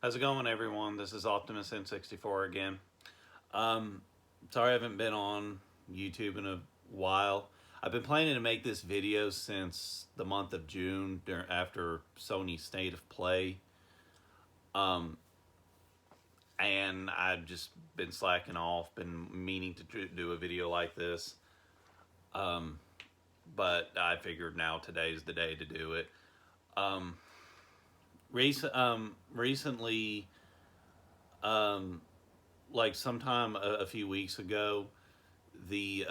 How's it going, everyone? This is Optimus N64 again. Um, Sorry I haven't been on YouTube in a while. I've been planning to make this video since the month of June after Sony's State of Play. Um, and I've just been slacking off, been meaning to do a video like this. Um, but I figured now today's the day to do it. Um, recently, um, like sometime a few weeks ago, the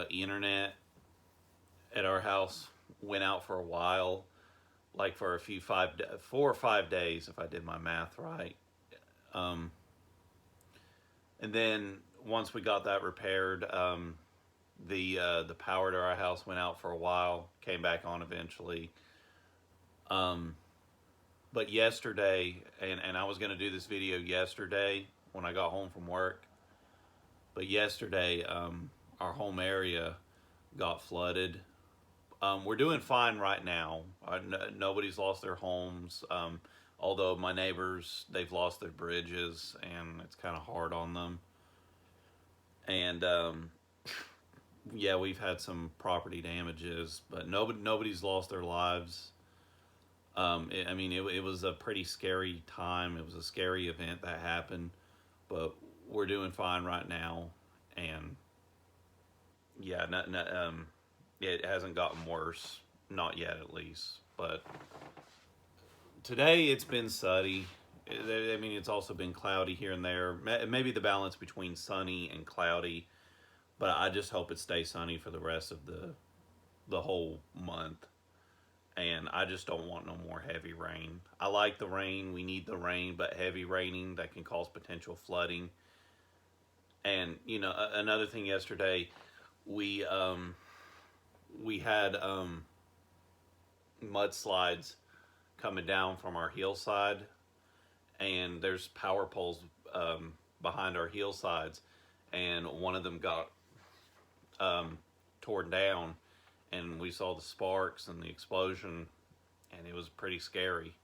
internet at our house went out for a while, like for 4 or 5 days, if I did my math right. Um, and then once we got that repaired, the power to our house went out for a while, came back on eventually. Um, but yesterday, and I was going to do this video yesterday when I got home from work, but yesterday, our home area got flooded. We're doing fine right now. Nobody's lost their homes. Although my neighbors, they've lost their bridges, and it's kind of hard on them. And yeah, we've had some property damages, but nobody's lost their lives. It was a pretty scary time. It was a scary event that happened, but we're doing fine right now. And yeah, it hasn't gotten worse, not yet at least. But today it's been sunny. It's also been cloudy here and there. Maybe the balance between sunny and cloudy, but I just hope it stays sunny for the rest of the whole month. And I just don't want no more heavy rain. I like the rain. We need the rain, but heavy raining that can cause potential flooding. And another thing yesterday, we had mudslides coming down from our hillside, and there's power poles behind our hillsides, and one of them got torn down, and we saw the sparks and the explosion, and it was pretty scary.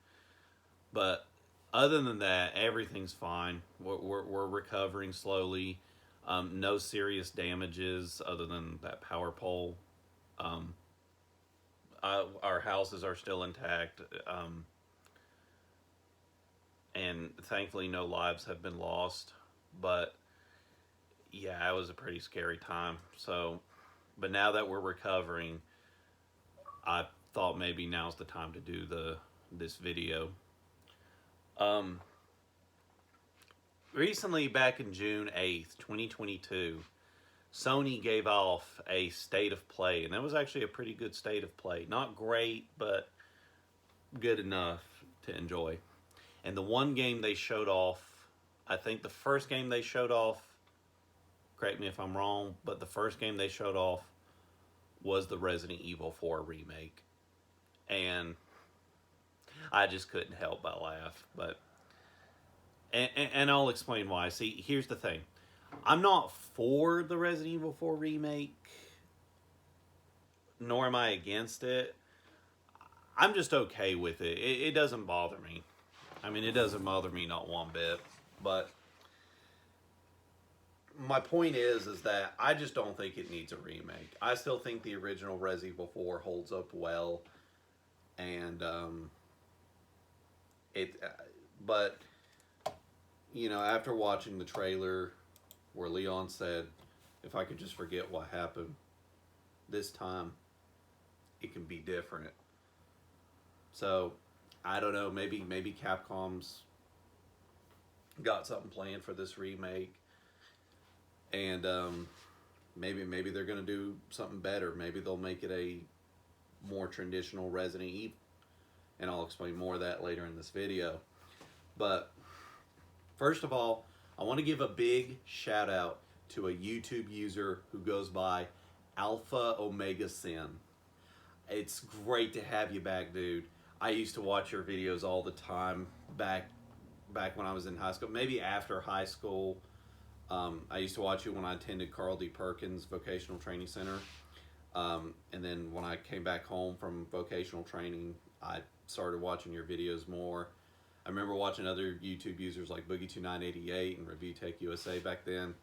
But other than that, everything's fine. We're recovering slowly. No serious damages other than that power pole. Um, our houses are still intact, and thankfully no lives have been lost. But yeah, it was a pretty scary time. So, but now that we're recovering, I thought maybe now's the time to do this video. Um, Recently, back in June 8th, 2022, Sony gave off a state of play, and that was actually a pretty good state of play. Not great, but good enough to enjoy. And the one game they showed off, I think the first game they showed off, correct me if I'm wrong, but the first game they showed off was the Resident Evil 4 remake. And I just couldn't help but laugh. And I'll explain why. See, here's the thing. I'm not for the Resident Evil 4 remake, nor am I against it. I'm just okay with it. It doesn't bother me. It doesn't bother me not one bit. But my point is that I just don't think it needs a remake. I still think the original Resident Evil 4 holds up well, and but after watching the trailer where Leon said, "If I could just forget what happened, this time it can be different." So I don't know. Maybe Capcom's got something planned for this remake, and maybe they're gonna do something better. Maybe they'll make it a more traditional Resident Evil, and I'll explain more of that later in this video. But first of all, I want to give a big shout out to a YouTube user who goes by Alpha Omega Sin. It's great to have you back, dude. I used to watch your videos all the time back when I was in high school, maybe after high school. I used to watch you when I attended Carl D. Perkins Vocational Training Center. And then when I came back home from vocational training, I started watching your videos more. I remember watching other YouTube users like Boogie2988 and Review Tech USA back then.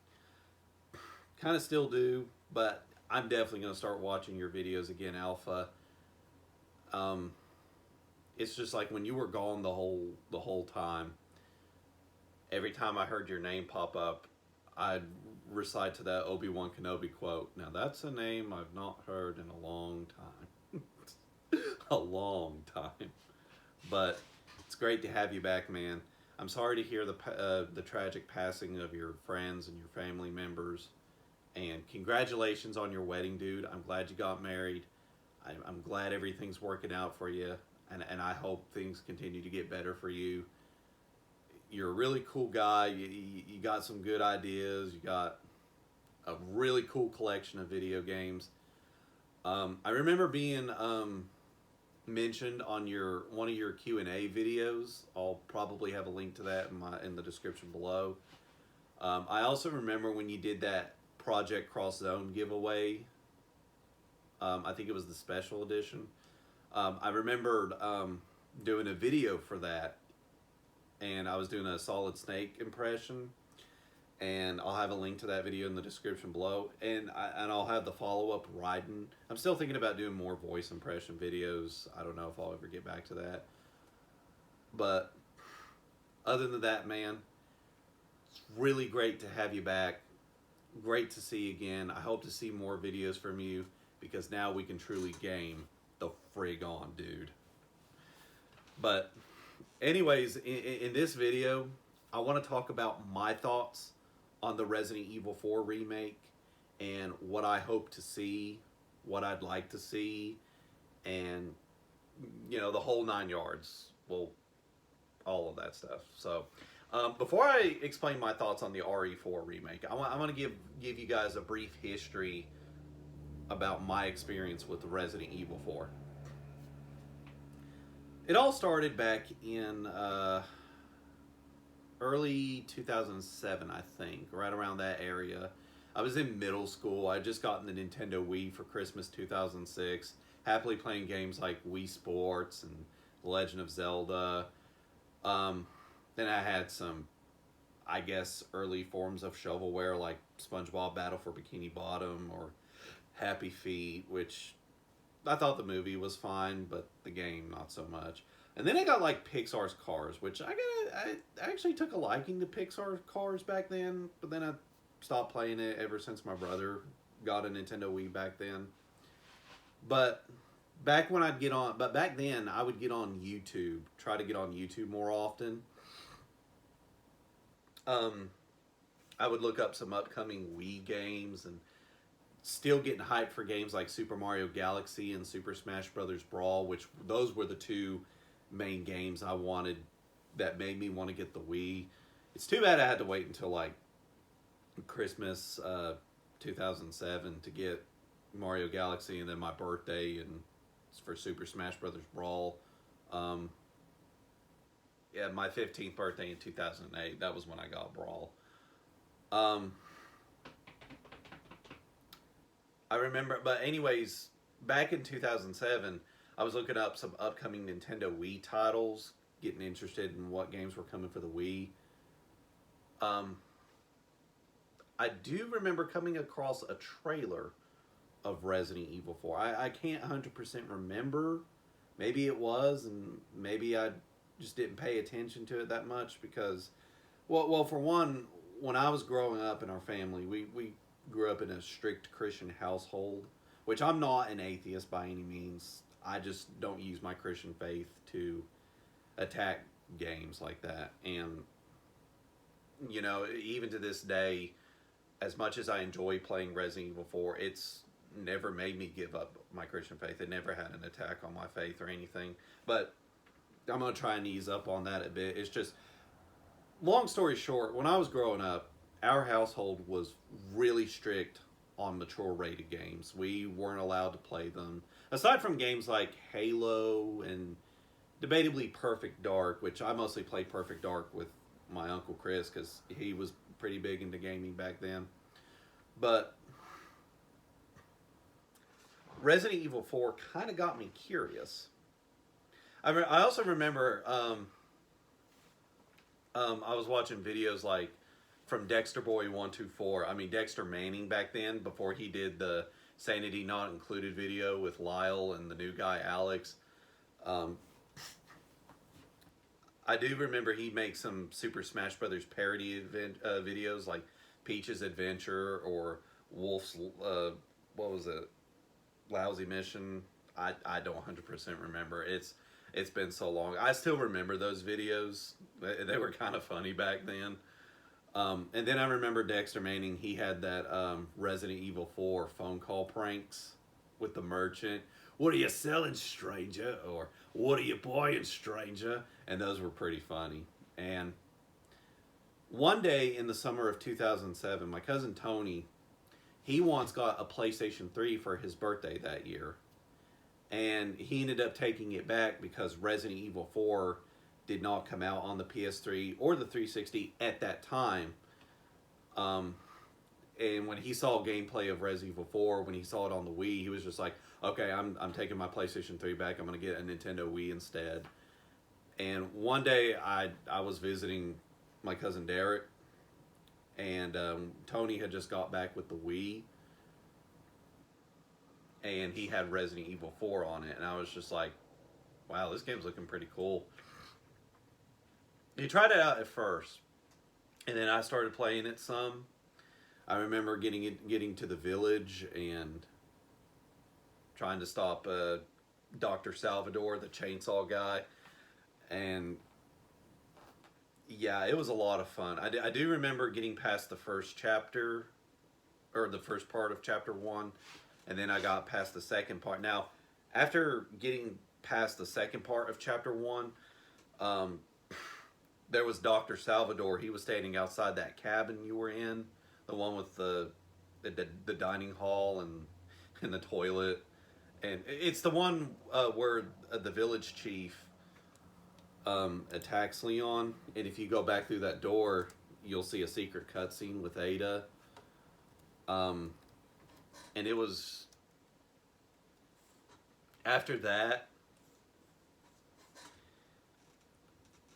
Kind of still do, but I'm definitely going to start watching your videos again, Alpha. Um, it's just like when you were gone the whole time. Every time I heard your name pop up, I'd recite to that Obi-Wan Kenobi quote. Now that's a name I've not heard in a long time. A long time. But it's great to have you back, man. I'm sorry to hear the tragic passing of your friends and your family members. And congratulations on your wedding, dude. I'm glad you got married. I'm glad everything's working out for you. And I hope things continue to get better for you. You're a really cool guy. You got some good ideas. You got a really cool collection of video games. I remember being mentioned on your one of your Q&A videos. I'll probably have a link to that in the description below. I also remember when you did that Project Cross Zone giveaway. I think it was the special edition. I remembered doing a video for that, and I was doing a Solid Snake impression, and I'll have a link to that video in the description below, and I'll have the follow-up Raiden. I'm still thinking about doing more voice impression videos. I don't know if I'll ever get back to that, but other than that, man, it's really great to have you back. Great to see you again. I hope to see more videos from you, because now we can truly game the frig on, dude. But anyways, in this video, I want to talk about my thoughts on the Resident Evil 4 remake and what I hope to see, what I'd like to see, and, you know, the whole 9 yards. Well, all of that stuff. So, before I explain my thoughts on the RE4 remake, I want to give you guys a brief history about my experience with the Resident Evil 4. It all started back in early 2007, I think, right around that area. I was in middle school. I had just gotten the Nintendo Wii for Christmas 2006, happily playing games like Wii Sports and The Legend of Zelda. Then I had some, I guess, early forms of shovelware like SpongeBob Battle for Bikini Bottom or Happy Feet, which I thought the movie was fine, but the game not so much. And then I got like Pixar's Cars, which I actually took a liking to Pixar's Cars back then, but then I stopped playing it ever since my brother got a Nintendo Wii back then. But back then I would get on YouTube, try to get on YouTube more often. I would look up some upcoming Wii games and still getting hyped for games like Super Mario Galaxy and Super Smash Brothers Brawl, which those were the two main games I wanted that made me want to get the Wii. It's too bad I had to wait until like Christmas 2007 to get Mario Galaxy, and then my birthday and for Super Smash Brothers Brawl. Yeah, my 15th birthday in 2008. That was when I got Brawl. I remember, but anyways, back in 2007, I was looking up some upcoming Nintendo Wii titles, getting interested in what games were coming for the Wii. I do remember coming across a trailer of Resident Evil 4. I can't 100% remember. Maybe it was, and maybe I just didn't pay attention to it that much because, well, for one, when I was growing up in our family, we grew up in a strict Christian household, which I'm not an atheist by any means. I just don't use my Christian faith to attack games like that. And, you know, even to this day, as much as I enjoy playing Resident Evil 4, it's never made me give up my Christian faith. It never had an attack on my faith or anything. But I'm going to try and ease up on that a bit. It's just, long story short, when I was growing up, our household was really strict on mature rated games. We weren't allowed to play them. Aside from games like Halo and debatably Perfect Dark, which I mostly played Perfect Dark with my Uncle Chris because he was pretty big into gaming back then. But Resident Evil 4 kind of got me curious. I also remember I was watching videos like from Dexter Boy 124. I mean Dexter Manning back then before he did the Sanity Not Included video with Lyle and the new guy Alex. Um, I do remember he makes some Super Smash Brothers parody videos like Peach's Adventure or Wolf's what was it, Lousy Mission. I don't 100% remember. It's been so long. I still remember those videos. They were kind of funny back then. And then I remember Dexter Manning. He had that Resident Evil 4 phone call pranks with the merchant. What are you selling, stranger? Or what are you buying, stranger? And those were pretty funny. And one day in the summer of 2007, my cousin Tony, he once got a PlayStation 3 for his birthday that year. And he ended up taking it back because Resident Evil 4 did not come out on the PS3 or the 360 at that time. Um, and when he saw gameplay of Resident Evil 4, when he saw it on the Wii, he was just like, okay, I'm taking my PlayStation 3 back. I'm going to get a Nintendo Wii instead. And one day I was visiting my cousin Derek, and Tony had just got back with the Wii, and he had Resident Evil 4 on it. And I was just like, wow, this game's looking pretty cool. He tried it out at first, and then I started playing it some. I remember getting to the village and trying to stop Dr. Salvador, the chainsaw guy, and yeah, it was a lot of fun. I do remember getting past the first chapter, or the first part of chapter 1, and then I got past the second part. Now, after getting past the second part of chapter 1, there was Dr. Salvador. He was standing outside that cabin you were in, the one with the dining hall and the toilet. And it's the one where the village chief attacks Leon. And if you go back through that door, you'll see a secret cutscene with Ada. And it was after that,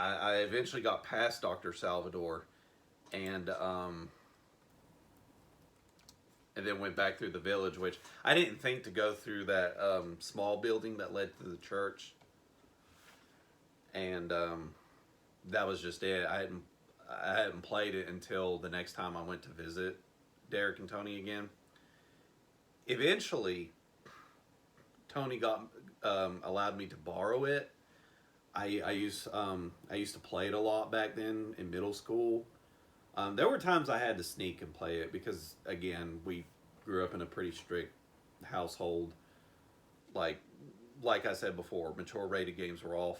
I eventually got past Dr. Salvador, and then went back through the village, which I didn't think to go through that small building that led to the church, and that was just it. I hadn't played it until the next time I went to visit Derek and Tony again. Eventually, Tony got allowed me to borrow it. I used to play it a lot back then in middle school. There were times I had to sneak and play it because, again, we grew up in a pretty strict household. Like I said before, mature rated games were out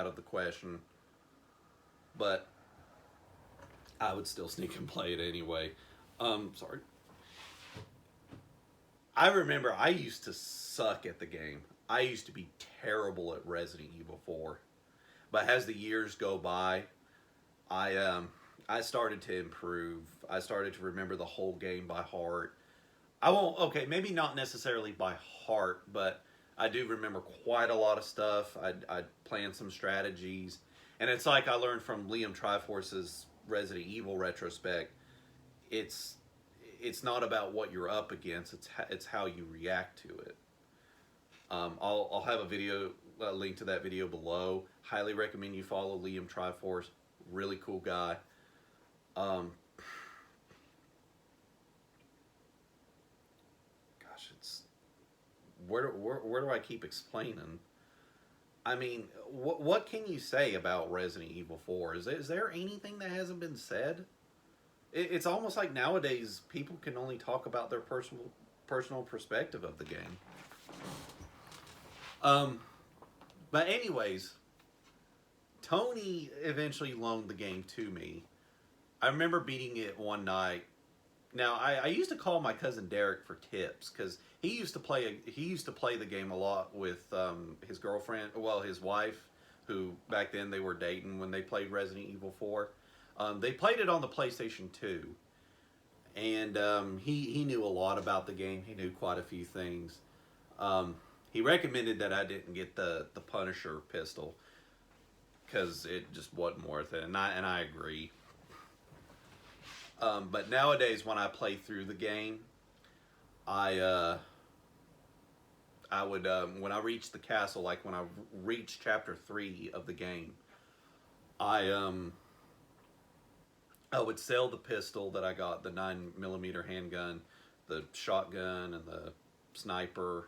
of the question. But I would still sneak and play it anyway. Sorry. I remember I used to suck at the game. I used to be terrible at Resident Evil 4. But as the years go by, I started to improve. I started to remember the whole game by heart. I won't, okay, maybe not necessarily by heart, but I do remember quite a lot of stuff. I planned some strategies. And it's like I learned from Liam Triforce's Resident Evil retrospect. It's not about what you're up against. It's how you react to it. I'll have a link to that video below. Highly recommend you follow Liam Triforce. Really cool guy. Gosh, it's where do I keep explaining? I mean, what can you say about Resident Evil 4? Is there anything that hasn't been said? It's almost like nowadays people can only talk about their personal perspective of the game. But anyways, Tony eventually loaned the game to me. I remember beating it one night. Now I used to call my cousin Derek for tips because he used to play the game a lot with his girlfriend, well, his wife, who back then they were dating when they played Resident Evil 4. They played it on the PlayStation 2, and he knew a lot about the game. He knew quite a few things. He recommended that I didn't get the Punisher pistol. because it just wasn't worth it, and I agree. But nowadays, when I play through the game, I I would when I reach the castle, like when I reach chapter 3 of the game, I I would sell the pistol that I got, the 9mm handgun, the shotgun, and the sniper.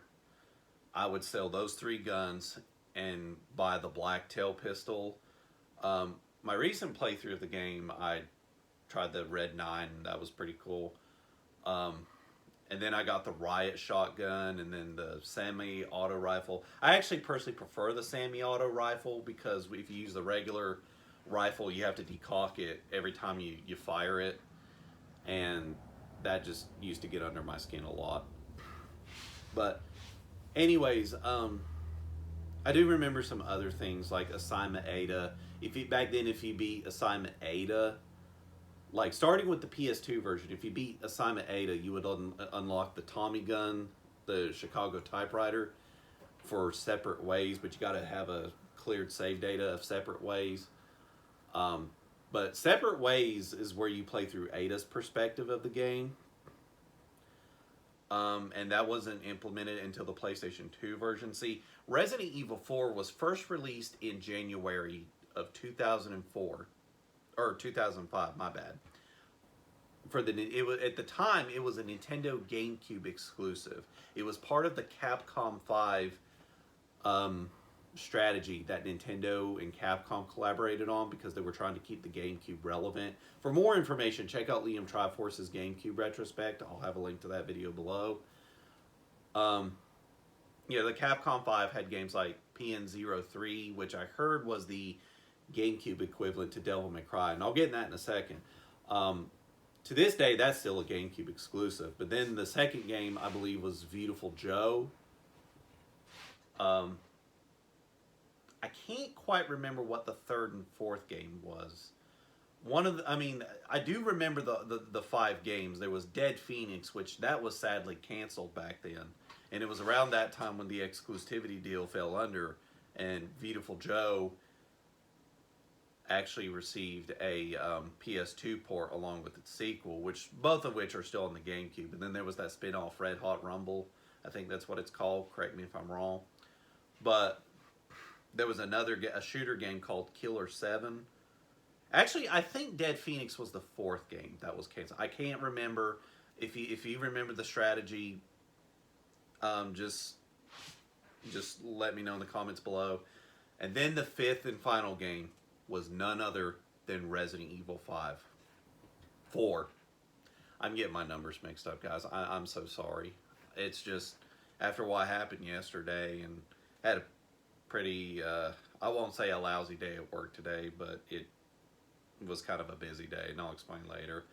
I would sell those 3 guns and buy the blacktail pistol. My recent playthrough of the game, I tried the Red 9. That was pretty cool. And then I got the riot shotgun and then the semi-auto rifle. I actually personally prefer the semi-auto rifle because if you use the regular rifle, you have to decock it every time you fire it. And that just used to get under my skin a lot. But anyways, I do remember some other things like Assignment Ada. Back then, if you beat Assignment Ada, like starting with the PS2 version, if you beat Assignment Ada, you would unlock the Tommy gun, the Chicago typewriter, for separate ways. But you got to have a cleared save data of separate ways. But separate ways is where you play through Ada's perspective of the game. And that wasn't implemented until the PlayStation 2 version. See, Resident Evil 4 was first released in January of 2004. Or 2005, my bad. At the time, it was a Nintendo GameCube exclusive. It was part of the Capcom 5 strategy that Nintendo and Capcom collaborated on because they were trying to keep the GameCube relevant. For more information, check out Liam Triforce's GameCube retrospect. I'll have a link to that video below. The Capcom 5 had games like PN03, which I heard was the GameCube equivalent to Devil May Cry, and I'll get in that in a second. To this day, that's still a GameCube exclusive. But then the second game, I believe, was Beautiful Joe. I can't quite remember what the third and fourth game was. I do remember the 5 games. There was Dead Phoenix, which that was sadly canceled back then. And it was around that time when the exclusivity deal fell under, and Beautiful Joe actually received a PS2 port along with its sequel, both of which are still on the GameCube. And then there was that spin-off Red Hot Rumble. I think that's what it's called. Correct me if I'm wrong. But there was a shooter game called Killer 7. Actually, I think Dead Phoenix was the 4th game that was canceled. I can't remember. If you remember the strategy, just let me know in the comments below. And then the 5th and final game was none other than Resident Evil 4. I'm getting my numbers mixed up, guys. I'm so sorry. It's just after what happened yesterday, and had a pretty, I won't say a lousy day at work today, but it was kind of a busy day, and I'll explain later.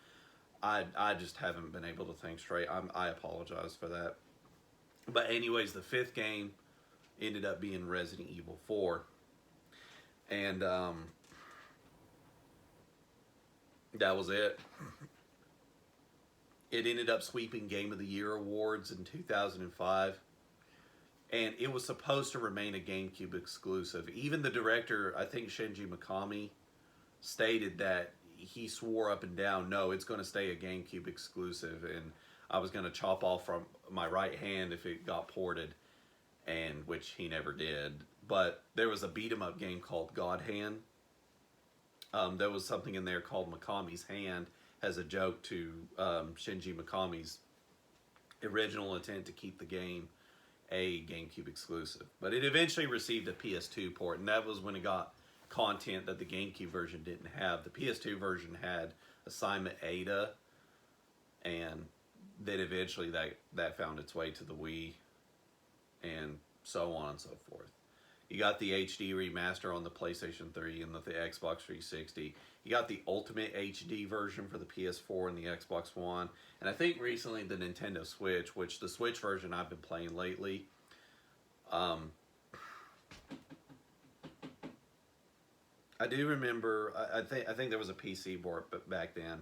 I just haven't been able to think straight. I apologize for that. But anyways, the 5th game ended up being Resident Evil 4. And that was it. It ended up sweeping Game of the Year awards in 2005. And it was supposed to remain a GameCube exclusive. Even the director, I think Shinji Mikami, stated that he swore up and down, no, it's going to stay a GameCube exclusive. And I was going to chop off from my right hand if it got ported, and which he never did. But there was a beat-em-up game called God Hand. There was something in there called Mikami's Hand as a joke to Shinji Mikami's original intent to keep the game a GameCube exclusive. But it eventually received a PS2 port, and that was when it got content that the GameCube version didn't have. The PS2 version had Assignment Ada, and then eventually that found its way to the Wii, and so on and so forth. You got the HD remaster on the PlayStation 3 and the Xbox 360. You got the Ultimate HD version for the PS4 and the Xbox One. And I think recently the Nintendo Switch, which the Switch version I've been playing lately. I do remember, I think there was a PC board back then.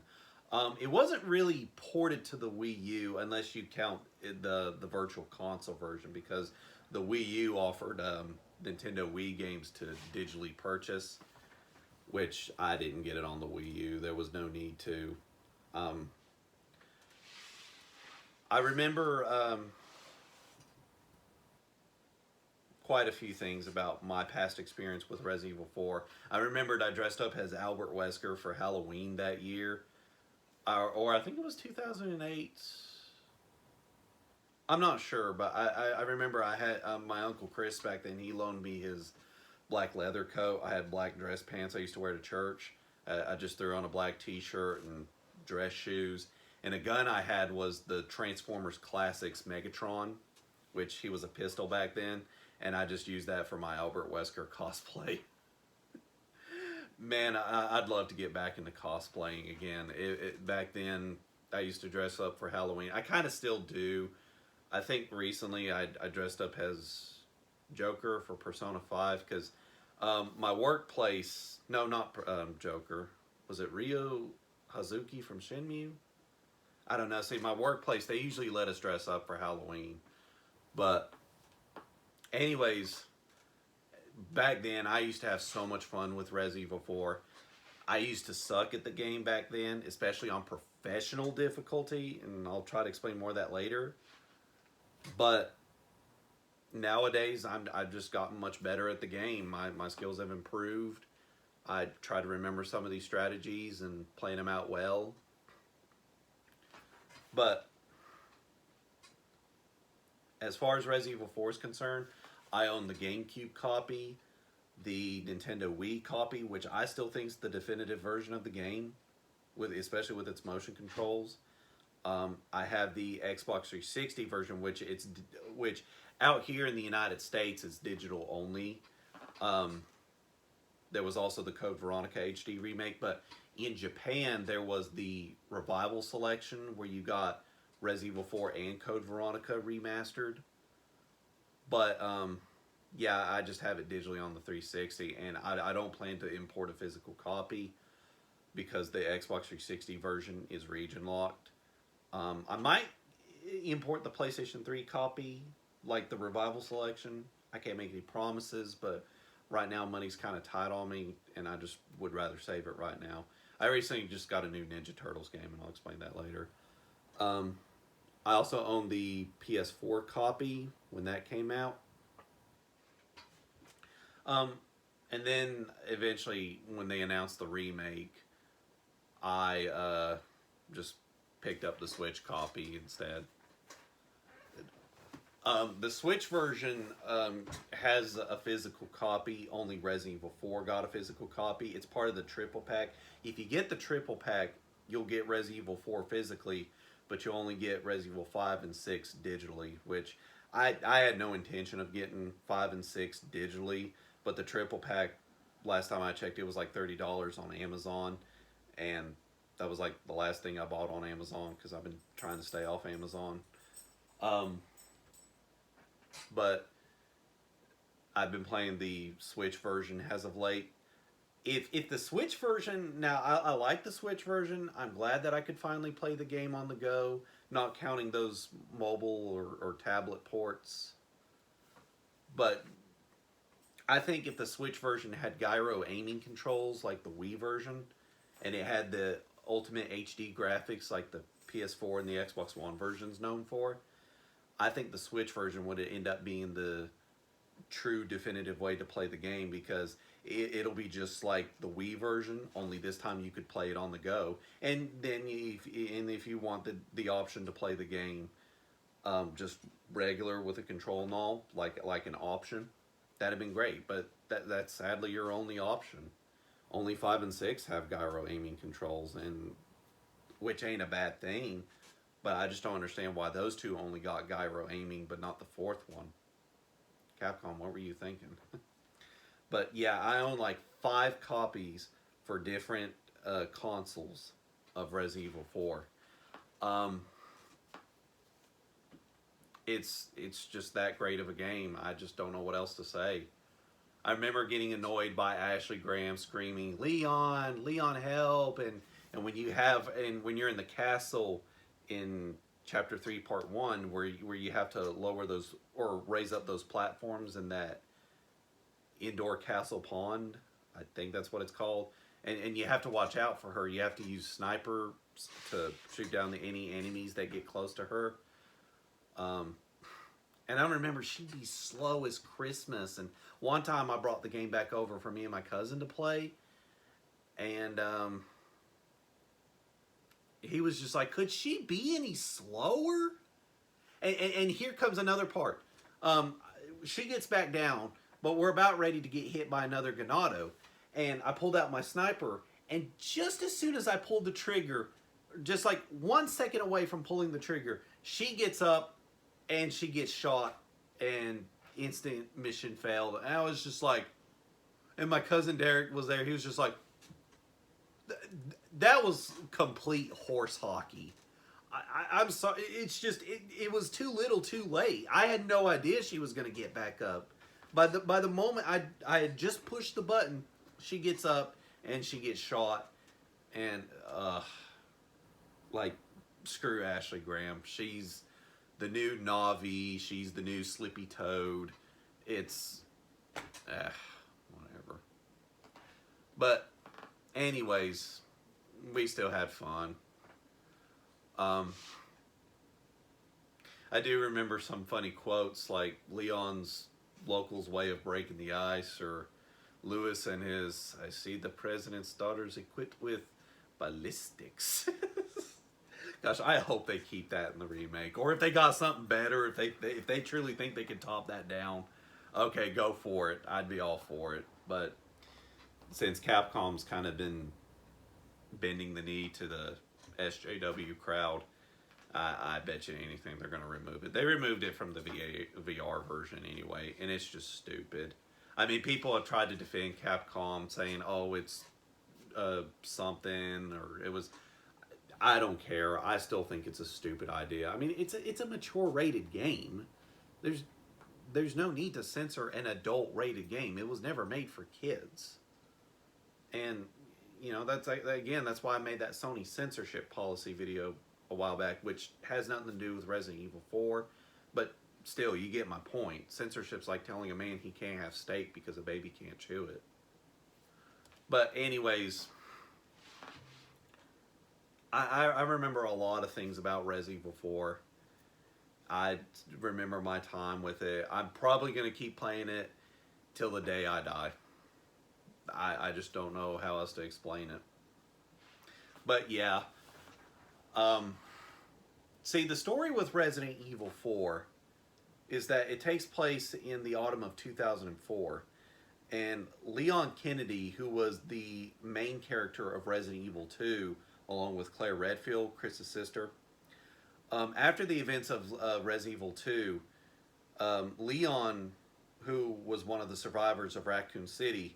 It wasn't really ported to the Wii U unless you count the Virtual Console version, because the Wii U offered Nintendo Wii games to digitally purchase. which I didn't get it on the Wii U. There was no need to. Um, I remember quite a few things about my past experience with Resident Evil 4. I remembered I dressed up as Albert Wesker for Halloween that year, or I think it was 2008. I'm not sure, but I remember I had my Uncle Chris back then. He loaned me his black leather coat. I had black dress pants I used to wear to church. I just threw on a black T-shirt and dress shoes. And a gun I had was the Transformers Classics Megatron, which he was a pistol back then. And I just used that for my Albert Wesker cosplay. Man, I'd love to get back into cosplaying again. Back then, I used to dress up for Halloween. I kind of still do. I think recently I dressed up as Joker for Persona 5 because my workplace, no, not Joker, was it Ryo Hazuki from Shenmue? I don't know. See, my workplace, they usually let us dress up for Halloween. But, anyways, back then I used to have so much fun with Resident Evil 4. I used to suck at the game back then, especially on professional difficulty, and I'll try to explain more of that later. But nowadays, I've just gotten much better at the game. My skills have improved. I try to remember some of these strategies and playing them out well. But as far as Resident Evil 4 is concerned, I own the GameCube copy, the Nintendo Wii copy, which I still think is the definitive version of the game, especially with its motion controls. I have the Xbox 360 version, which out here in the United States is digital only. There was also the Code Veronica HD remake, but in Japan there was the Revival Selection where you got Resident Evil 4 and Code Veronica remastered. But yeah, I just have it digitally on the 360, and I don't plan to import a physical copy because the Xbox 360 version is region locked. I might import the PlayStation 3 copy, like the Revival Selection. I can't make any promises, but right now money's kind of tight on me, and I just would rather save it right now. I recently just got a new Ninja Turtles game, and I'll explain that later. I also own the PS4 copy when that came out. And then eventually, when they announced the remake, I just picked up the Switch copy instead. The Switch version has a physical copy. Only Resident Evil 4 got a physical copy. It's part of the triple pack. If you get the triple pack, you'll get Resident Evil 4 physically, but you'll only get Resident Evil 5 and 6 digitally, which I had no intention of getting 5 and 6 digitally, but the triple pack, last time I checked, it was like $30 on Amazon, and that was like the last thing I bought on Amazon because I've been trying to stay off Amazon. But I've been playing the Switch version as of late. If the Switch version, now I like the Switch version. I'm glad that I could finally play the game on the go, not counting those mobile or tablet ports. But I think if the Switch version had gyro aiming controls like the Wii version, and it had the ultimate HD graphics like the PS4 and the Xbox One version's known for, I think the Switch version would end up being the true definitive way to play the game because it'll be just like the Wii version, only this time you could play it on the go. And then if you want the option to play the game just regular with a control and all, like an option, that'd have been great. But that's sadly your only option. Only 5 and 6 have gyro aiming controls, and which ain't a bad thing. But I just don't understand why those two only got gyro aiming, but not the fourth one. Capcom, what were you thinking? But yeah, I own like 5 copies for different consoles of Resident Evil 4. It's just that great of a game. I just don't know what else to say. I remember getting annoyed by Ashley Graham screaming, "Leon, Leon, help!" And when you're in the castle in Chapter 3, Part 1, where you have to lower those or raise up those platforms in that indoor castle pond. I think that's what it's called. And you have to watch out for her. You have to use sniper to shoot down any enemies that get close to her. Um, and I remember she'd be slow as Christmas. And one time I brought the game back over for me and my cousin to play, and he was just like, "Could she be any slower?" And here comes another part. She gets back down, but we're about ready to get hit by another Ganado. And I pulled out my sniper, and just as soon as I pulled the trigger, just like 1 second away from pulling the trigger, she gets up and she gets shot, and instant mission failed. And I was just like, and my cousin Derek was there. He was just like, that was complete horse hockey. I'm sorry. It's just it was too little, too late. I had no idea she was going to get back up. By the moment I had just pushed the button, she gets up and she gets shot. And like, screw Ashley Graham. She's the new Navi. She's the new Slippy Toad. It's whatever. But anyways, we still had fun. I do remember some funny quotes like Leon's local's way of breaking the ice, or Lewis and his "I see the president's daughter's equipped with ballistics." Gosh, I hope they keep that in the remake, or if they got something better, if they truly think they can top that down, okay, go for it. I'd be all for it. But since Capcom's kind of been bending the knee to the SJW crowd, I bet you anything they're going to remove it. They removed it from the VR version anyway, and it's just stupid. I mean, people have tried to defend Capcom, saying, "Oh, it's something," or it was. I don't care. I still think it's a stupid idea. I mean, it's a mature rated game. There's no need to censor an adult rated game. It was never made for kids. And that's why I made that Sony censorship policy video a while back, which has nothing to do with Resident Evil 4, but still, you get my point. Censorship's like telling a man he can't have steak because a baby can't chew it. But anyways, I remember a lot of things about Resident Evil 4. I remember my time with it. I'm probably going to keep playing it till the day I die. I just don't know how else to explain it. But yeah. See, the story with Resident Evil 4 is that it takes place in the autumn of 2004. And Leon Kennedy, who was the main character of Resident Evil 2, along with Claire Redfield, Chris's sister, after the events of Resident Evil 2, Leon, who was one of the survivors of Raccoon City,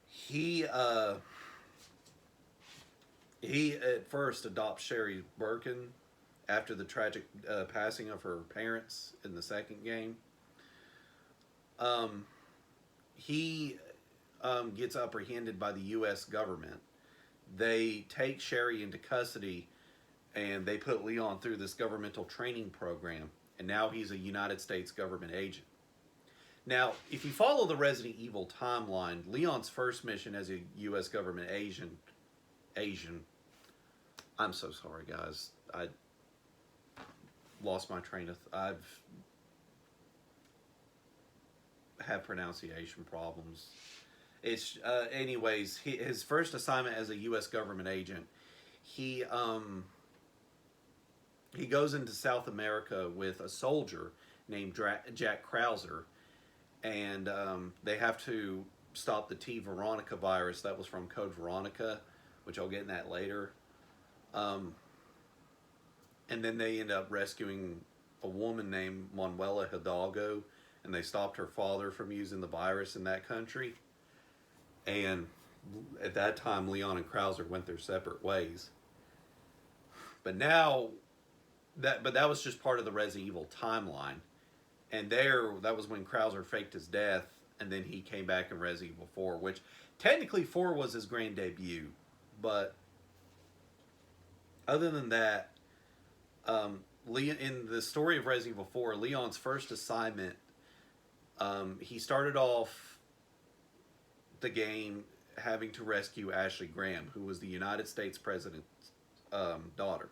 he at first adopts Sherry Birkin after the tragic passing of her parents in the second game. He gets apprehended by the U.S. government. They take Sherry into custody, and they put Leon through this governmental training program, and now he's a United States government agent. Now, if you follow the Resident Evil timeline, Leon's first mission as a U.S. government agent, I'm so sorry, guys. I lost my train of... I've had pronunciation problems. It's anyways, his first assignment as a U.S. government agent, he goes into South America with a soldier named Jack Krauser, and they have to stop the T. Veronica virus that was from Code Veronica, which I'll get in that later. And then they end up rescuing a woman named Manuela Hidalgo, and they stopped her father from using the virus in that country. And at that time, Leon and Krauser went their separate ways. But now, that was just part of the Resident Evil timeline. And that was when Krauser faked his death, and then he came back in Resident Evil 4, which technically 4 was his grand debut. But other than that, in the story of Resident Evil 4, Leon's first assignment, he started off the game having to rescue Ashley Graham, who was the United States president's daughter.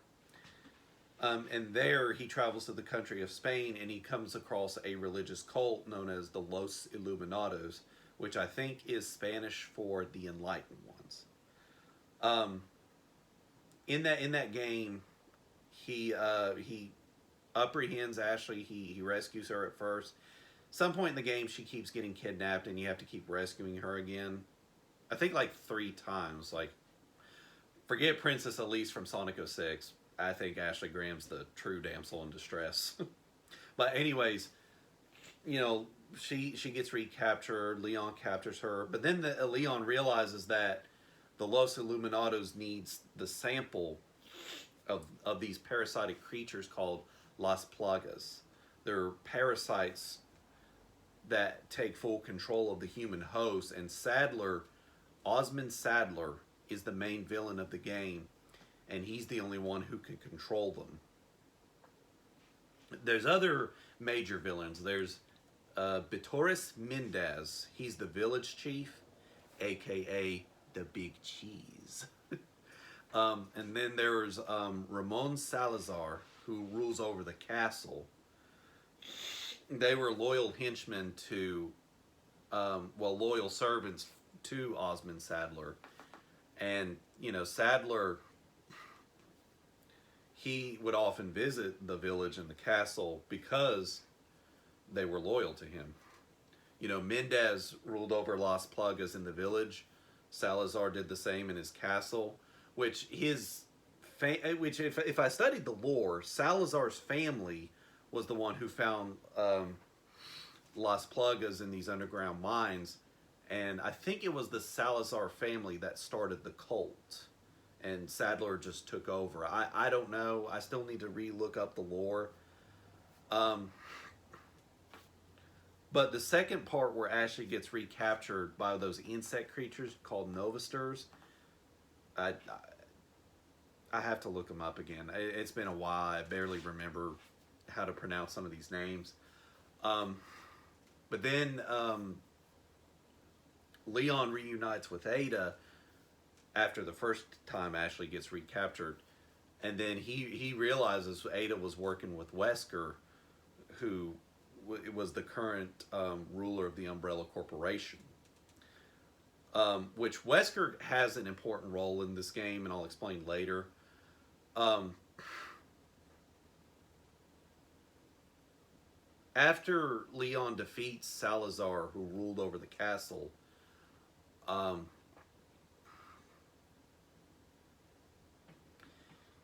And there he travels to the country of Spain and he comes across a religious cult known as the Los Illuminados, which I think is Spanish for the Enlightened Ones. Um, in that game, he apprehends Ashley. He rescues her at first. Some point in the game, she keeps getting kidnapped, and you have to keep rescuing her again. I think like 3 times. Like, forget Princess Elise from Sonic 06. I think Ashley Graham's the true damsel in distress. But anyways, she gets recaptured. Leon captures her, but then Leon realizes that the Los Illuminados needs the sample of these parasitic creatures called Las Plagas. They're parasites that take full control of the human host, and Osmond Sadler, is the main villain of the game, and he's the only one who can control them. There's other major villains. There's Bitoris Mendez. He's the village chief, aka the Big Cheese. And then there's Ramon Salazar, who rules over the castle. They were loyal henchmen to, loyal servants to Osmond Sadler. And, Sadler, he would often visit the village and the castle because they were loyal to him. Mendez ruled over Las Plagas in the village. Salazar did the same in his castle, which if I studied the lore, Salazar's family was the one who found Las Plagas in these underground mines, and I think it was the Salazar family that started the cult, and Sadler just took over. I don't know. I still need to re-look up the lore. But the second part where Ashley gets recaptured by those insect creatures called Novasters, I have to look them up again. It's been a while. I barely remember how to pronounce some of these names. But then Leon reunites with Ada after the first time Ashley gets recaptured. And then he realizes Ada was working with Wesker, who was the current ruler of the Umbrella Corporation. Which Wesker has an important role in this game, and I'll explain later. After Leon defeats Salazar, who ruled over the castle,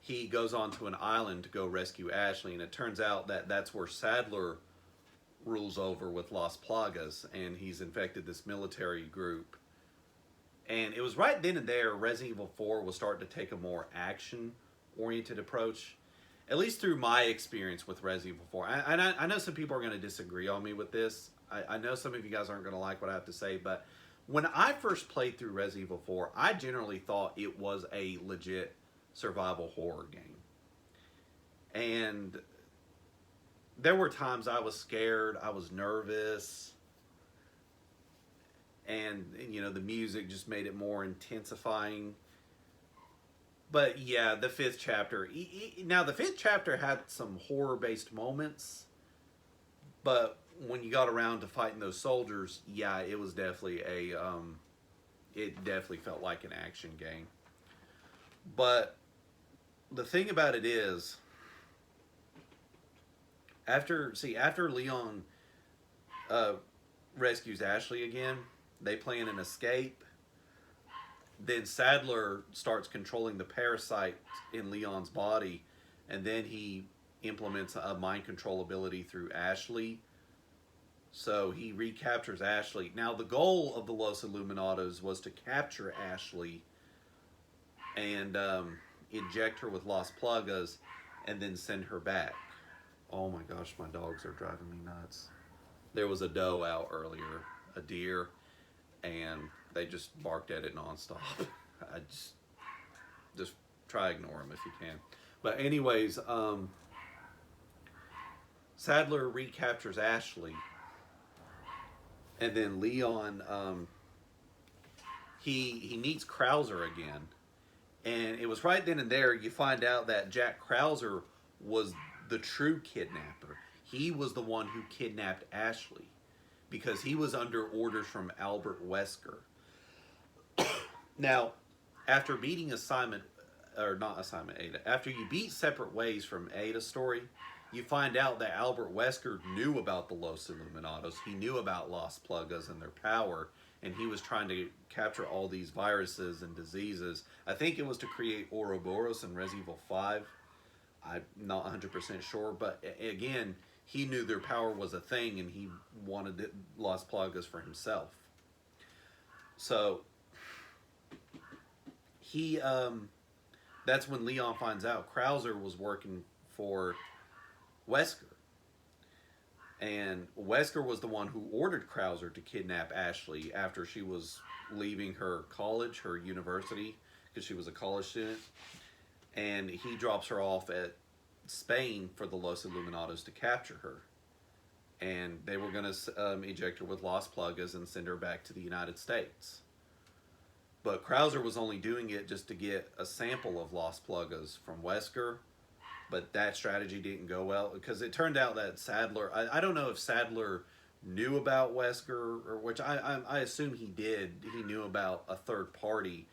he goes onto an island to go rescue Ashley, and it turns out that that's where Sadler rules over with Las Plagas, and he's infected this military group. And it was right then and there Resident Evil 4 was starting to take a more action-oriented approach, at least through my experience with Resident Evil 4. I know some people are going to disagree on me with this. I know some of you guys aren't going to like what I have to say, but when I first played through Resident Evil 4, I generally thought it was a legit survival horror game. And there were times I was scared, I was nervous, and the music just made it more intensifying. But yeah, the 5th chapter. Now the 5th chapter had some horror-based moments, but when you got around to fighting those soldiers, yeah, it was definitely it definitely felt like an action game. But the thing about it is, after Leon rescues Ashley again, they plan an escape. Then Sadler starts controlling the parasite in Leon's body, and then he implements a mind control ability through Ashley. So he recaptures Ashley. Now the goal of the Los Illuminados was to capture Ashley and inject her with Las Plagas and then send her back. Oh my gosh, my dogs are driving me nuts. There was a doe out earlier, a deer, and they just barked at it nonstop. I just try ignore them if you can. But anyways, Sadler recaptures Ashley, and then Leon he meets Krauser again, and it was right then and there you find out that Jack Krauser was the true kidnapper. He was the one who kidnapped Ashley because he was under orders from Albert Wesker. Now, after beating assignment, or not assignment Ada, after you beat Separate Ways from Ada's story, you find out that Albert Wesker knew about the Los Illuminados. He knew about Las Plagas and their power, and he was trying to capture all these viruses and diseases. I think it was to create Ouroboros in Resident Evil 5. I'm not 100% sure, but again, he knew their power was a thing, and he wanted Las Plagas for himself. So he that's when Leon finds out Krauser was working for Wesker. And Wesker was the one who ordered Krauser to kidnap Ashley after she was leaving her college, her university, because she was a college student. And he drops her off at Spain for the Los Illuminados to capture her. And they were going to eject her with Las Plagas and send her back to the United States. But Krauser was only doing it just to get a sample of Las Plagas from Wesker. But that strategy didn't go well because it turned out that Sadler, I don't know if Sadler knew about Wesker, or which I assume he did. He knew about a third party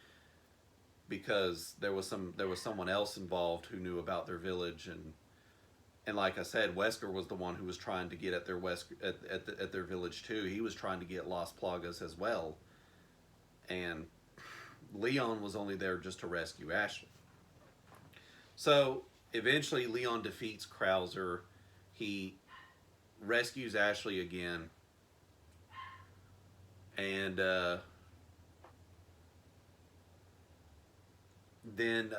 because there was someone else involved who knew about their village, and like I said, Wesker was the one who was trying to get at their at their village too. He was trying to get Las Plagas as well, and Leon was only there just to rescue Ashley. So eventually, Leon defeats Krauser. He rescues Ashley again, and then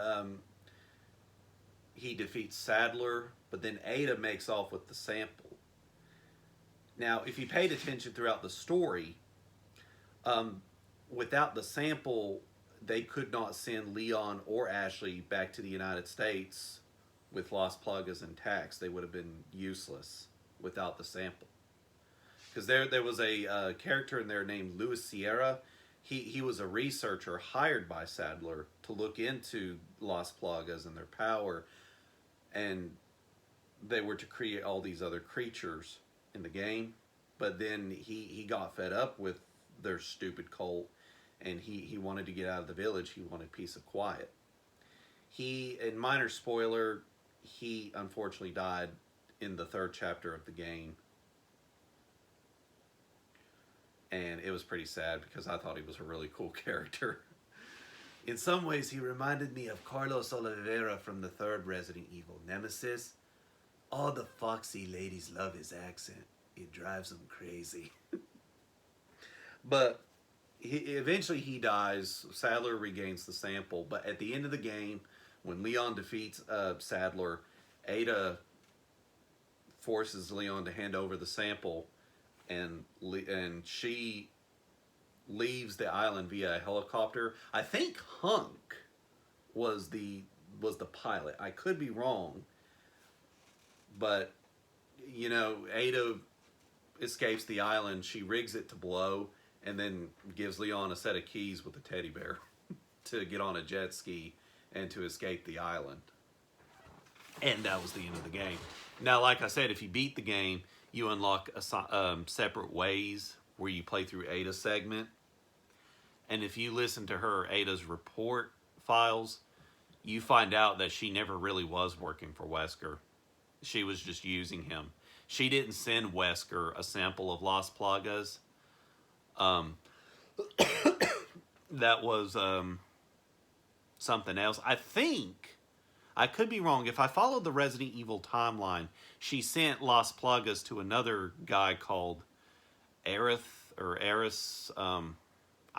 he defeats Sadler. But then Ada makes off with the sample. Now, if you paid attention throughout the story, without the sample, they could not send Leon or Ashley back to the United States with Las Plagas intact. They would have been useless without the sample. Because there was a character in there named Luis Sierra. He was a researcher hired by Sadler to look into Las Plagas and their power, and they were to create all these other creatures in the game. But then he got fed up with their stupid cult, and he wanted to get out of the village. He wanted peace and quiet. In minor spoiler, he unfortunately died in the third chapter of the game. And it was pretty sad because I thought he was a really cool character. In some ways, he reminded me of Carlos Oliveira from the third Resident Evil, Nemesis. All the foxy ladies love his accent. It drives them crazy. But eventually he dies. Sadler regains the sample. But at the end of the game, when Leon defeats Sadler, Ada forces Leon to hand over the sample, and she leaves the island via a helicopter. I think Hunk was the pilot. I could be wrong. But, you know, Ada escapes the island. She rigs it to blow and then gives Leon a set of keys with a teddy bear to get on a jet ski and to escape the island. And that was the end of the game. Now, like I said, if you beat the game, you unlock Separate Ways where you play through Ada's segment. And if you listen to Ada's report files, you find out that she never really was working for Wesker. She was just using him. She didn't send Wesker a sample of Las Plagas. That was something else. I think, I could be wrong. If I followed the Resident Evil timeline, she sent Las Plagas to another guy called Aris.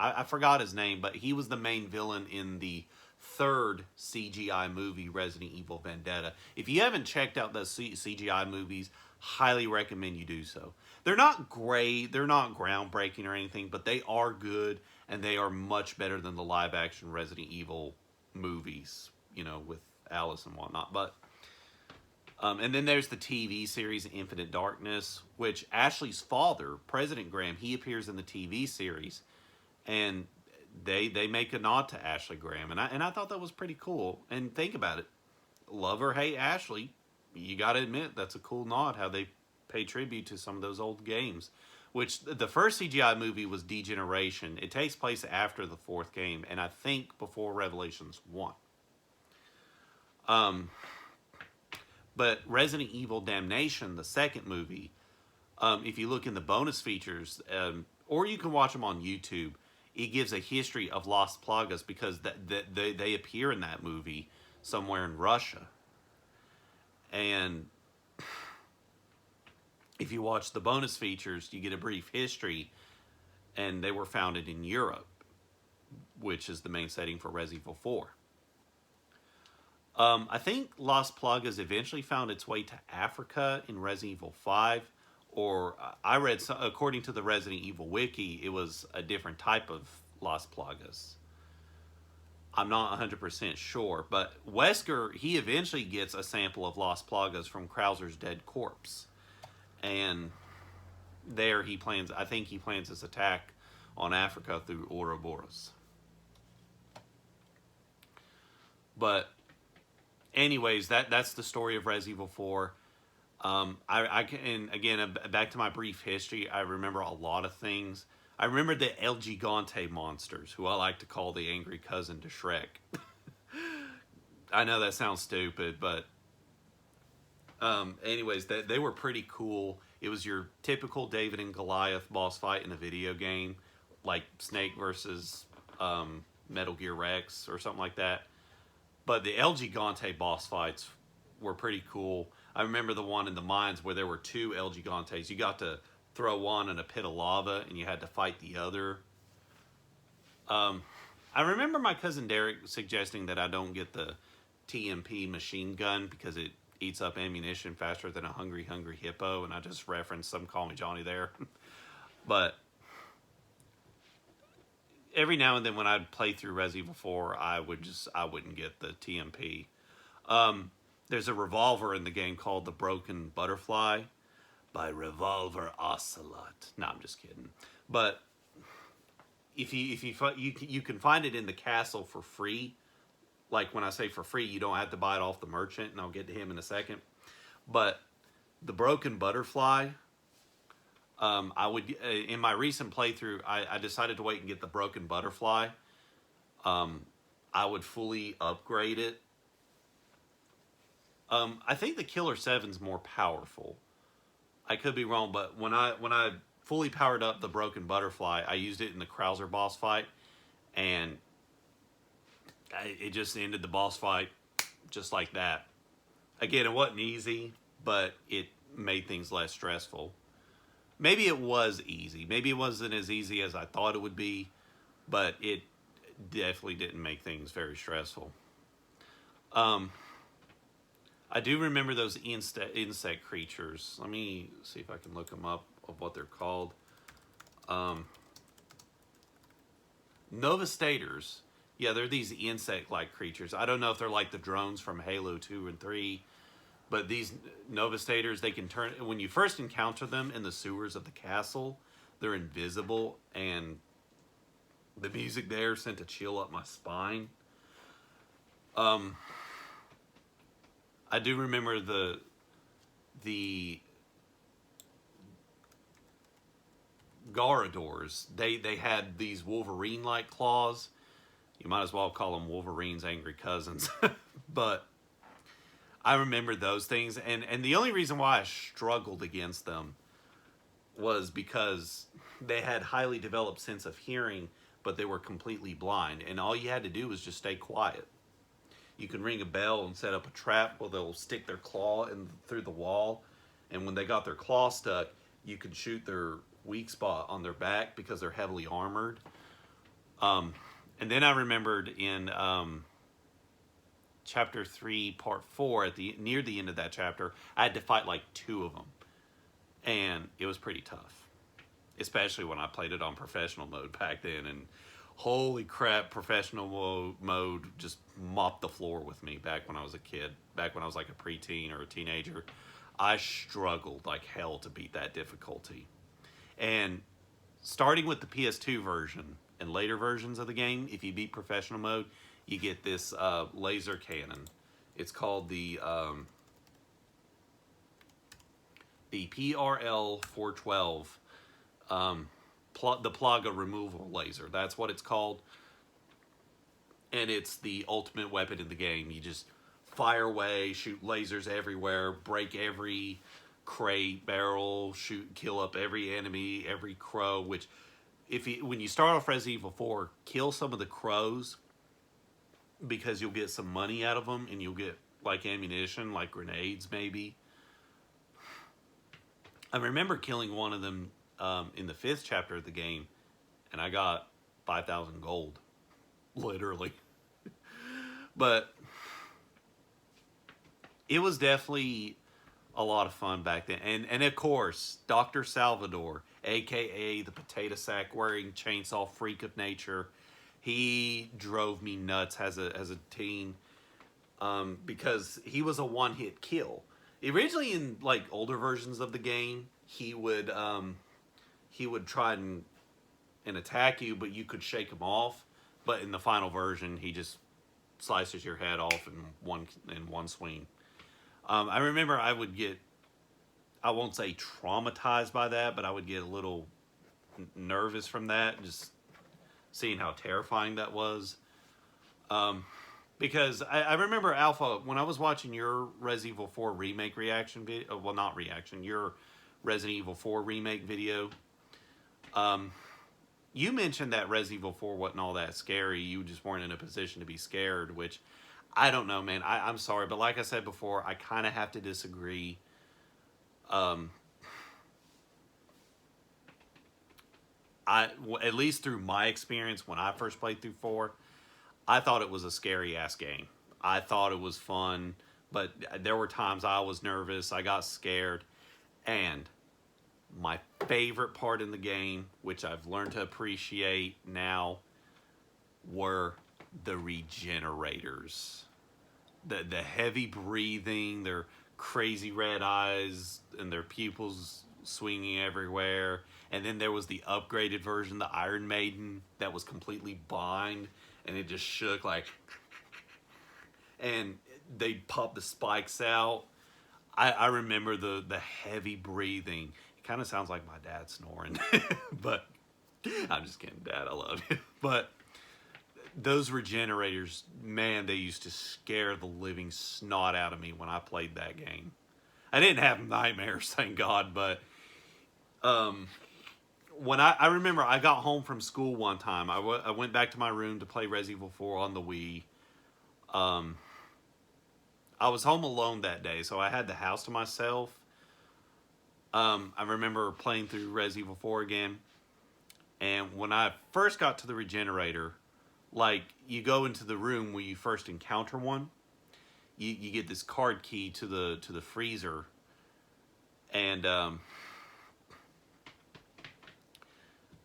I forgot his name, but he was the main villain in the third CGI movie, Resident Evil Vendetta. If you haven't checked out those CGI movies, highly recommend you do so. They're not great, they're not groundbreaking or anything, but they are good, and they are much better than the live-action Resident Evil movies, you know, with Alice and whatnot. But and then there's the TV series Infinite Darkness, which Ashley's father, President Graham, he appears in the TV series. And they make a nod to Ashley Graham, and I thought that was pretty cool. And think about it, love or hate Ashley, you got to admit that's a cool nod how they pay tribute to some of those old games. Which the first CGI movie was Degeneration. It takes place after the fourth game, and I think before Revelations 1. But Resident Evil Damnation, the second movie, if you look in the bonus features, or you can watch them on YouTube, it gives a history of Las Plagas because they appear in that movie somewhere in Russia. And if you watch the bonus features, you get a brief history, and they were founded in Europe, which is the main setting for Resident Evil 4. I think Las Plagas eventually found its way to Africa in Resident Evil 5, or I read, according to the Resident Evil wiki, it was a different type of Las Plagas. I'm not 100% sure, but Wesker, he eventually gets a sample of Las Plagas from Krauser's dead corpse. And there I think he plans his attack on Africa through Ouroboros. But anyways, that's the story of Resident Evil 4. I can, and again, back to my brief history, I remember a lot of things. I remember the El Gigante monsters, who I like to call the angry cousin to Shrek. I know that sounds stupid, but anyways, they were pretty cool. It was your typical David and Goliath boss fight in a video game, like Snake versus Metal Gear Rex or something like that. But the El Gigante boss fights were pretty cool. I remember the one in the mines where there were two El Gigantes. You got to throw one in a pit of lava, and you had to fight the other. I remember my cousin Derek suggesting that I don't get the TMP machine gun because it eats up ammunition faster than a hungry hippo, and I just referenced Some Call Me Johnny there. But every now and then when I'd play through Resident Evil 4, I wouldn't get the TMP. There's a revolver in the game called the Broken Butterfly by Revolver Ocelot. No, I'm just kidding. But if you can find it in the castle for free. Like when I say for free, you don't have to buy it off the merchant, and I'll get to him in a second. But the Broken Butterfly, I would in my recent playthrough, I decided to wait and get the Broken Butterfly. I would fully upgrade it. I think the Killer 7's more powerful. I could be wrong, but when I fully powered up the Broken Butterfly, I used it in the Krauser boss fight, and it just ended the boss fight just like that. Again, it wasn't easy, but it made things less stressful. Maybe it was easy. Maybe it wasn't as easy as I thought it would be, but it definitely didn't make things very stressful. I do remember those insect creatures. Let me see if I can look them up of what they're called. Novastators. Yeah, they're these insect-like creatures. I don't know if they're like the drones from Halo 2 and 3, but these Novastators, they can turn... When you first encounter them in the sewers of the castle, they're invisible, and the music there sent a chill up my spine. I do remember the Garadors. They had these Wolverine-like claws. You might as well call them Wolverine's angry cousins. But I remember those things. And the only reason why I struggled against them was because they had highly developed sense of hearing, but they were completely blind. And all you had to do was just stay quiet. You can ring a bell and set up a trap where they'll stick their claw through the wall. And when they got their claw stuck, you can shoot their weak spot on their back because they're heavily armored. And then I remembered in chapter 3, part 4, near the end of that chapter, I had to fight like 2 of them. And it was pretty tough. Especially when I played it on professional mode back then. And holy crap, professional mode just mopped the floor with me back when I was a kid. Back when I was like a preteen or a teenager. I struggled like hell to beat that difficulty. And starting with the PS2 version, and later versions of the game, if you beat professional mode, you get this laser cannon. It's called the PRL 412, the Plaga removal laser. That's what it's called, and it's the ultimate weapon in the game. You just fire away, shoot lasers everywhere, break every crate, barrel, shoot, kill up every enemy, every crow. Which, when you start off Resident Evil 4, kill some of the crows because you'll get some money out of them, and you'll get like ammunition, like grenades, maybe. I remember killing one of them in the 5th chapter of the game, and I got 5,000 gold, literally. But it was definitely a lot of fun back then. And of course, Dr. Salvador, aka the potato sack wearing chainsaw freak of nature, he drove me nuts as a teen, because he was a one-hit kill. Originally, in like older versions of the game, he would try and attack you, but you could shake him off. But in the final version, he just slices your head off in one swing. I remember I would get, I won't say traumatized by that, but I would get a little nervous from that, just seeing how terrifying that was. Because I remember, Alpha, when I was watching your Resident Evil 4 remake reaction video, well, not reaction, your Resident Evil 4 remake video, you mentioned that Resident Evil 4 wasn't all that scary. You just weren't in a position to be scared, which, I don't know, man. I'm sorry, but like I said before, I kind of have to disagree. At least through my experience when I first played through 4, I thought it was a scary ass game. I thought it was fun, but there were times I was nervous, I got scared, and my favorite part in the game, which I've learned to appreciate now, were the regenerators. The heavy breathing, their crazy red eyes, and their pupils swinging everywhere. And then there was the upgraded version, the Iron Maiden, that was completely blind, and it just shook like, and they'd pop the spikes out. I remember the heavy breathing. It kind of sounds like my dad snoring, but I'm just kidding, Dad, I love you. But those regenerators, man, they used to scare the living snot out of me when I played that game. I didn't have nightmares, thank God, but when I remember I got home from school one time. I went back to my room to play Resident Evil 4 on the Wii. I was home alone that day, so I had the house to myself. I remember playing through Resident Evil 4 again, and when I first got to the regenerator, like, you go into the room where you first encounter one, you get this card key to the freezer, and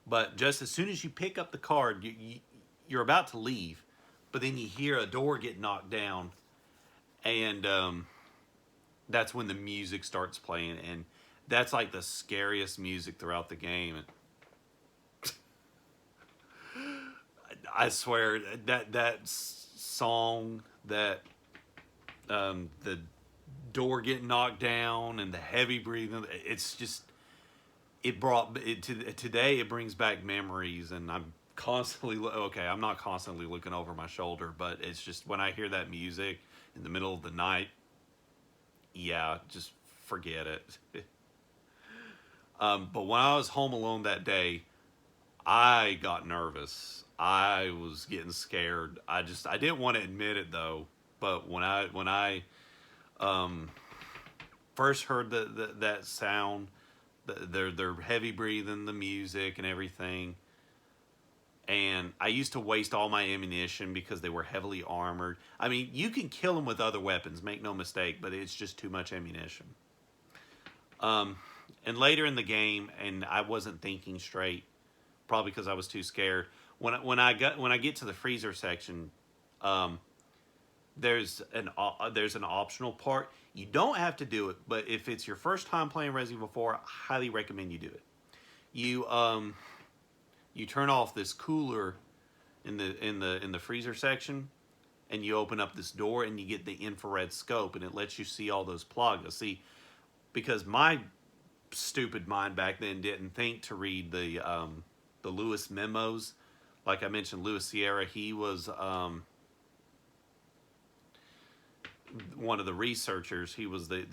but just as soon as you pick up the card, you're about to leave, but then you hear a door get knocked down, and that's when the music starts playing, and that's like the scariest music throughout the game. I swear that song, that the door getting knocked down and the heavy breathing, it's just, it brought it to today. It brings back memories, and I'm constantly I'm not constantly looking over my shoulder, but it's just when I hear that music in the middle of the night, yeah, just forget it. But when I was home alone that day, I got nervous. I was getting scared. I didn't want to admit it though. But when I first heard that sound, their heavy breathing, the music and everything, and I used to waste all my ammunition because they were heavily armored. I mean, you can kill them with other weapons, make no mistake, but it's just too much ammunition. And later in the game, and I wasn't thinking straight, probably because I was too scared. When I get to the freezer section, there's an optional part. You don't have to do it, but if it's your first time playing Resident Evil 4, I highly recommend you do it. You You turn off this cooler in the freezer section, and you open up this door and you get the infrared scope, and it lets you see all those plagas. See, because my stupid mind back then didn't think to read the Lewis memos. Like I mentioned, Louis Sierra, he was one of the researchers. He was the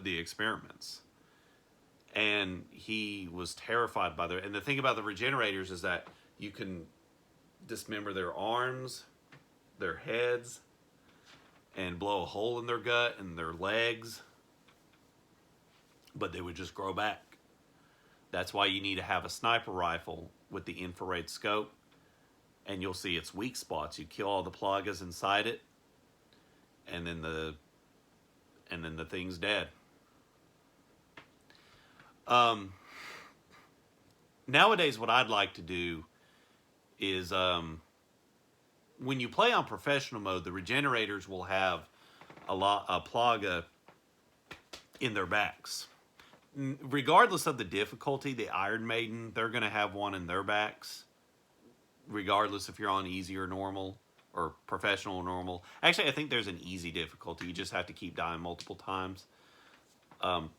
experiments, and he was terrified by and the thing about the regenerators is that you can dismember their arms, their heads, and blow a hole in their gut and their legs, but they would just grow back. That's why you need to have a sniper rifle with the infrared scope, and you'll see its weak spots. You kill all the plagas inside it, and then the thing's dead. Nowadays, what I'd like to do is when you play on professional mode, the regenerators will have a plaga in their backs. Regardless of the difficulty, the Iron Maiden, they're going to have one in their backs. Regardless if you're on easy or normal, or professional or normal. Actually, I think there's an easy difficulty. You just have to keep dying multiple times. But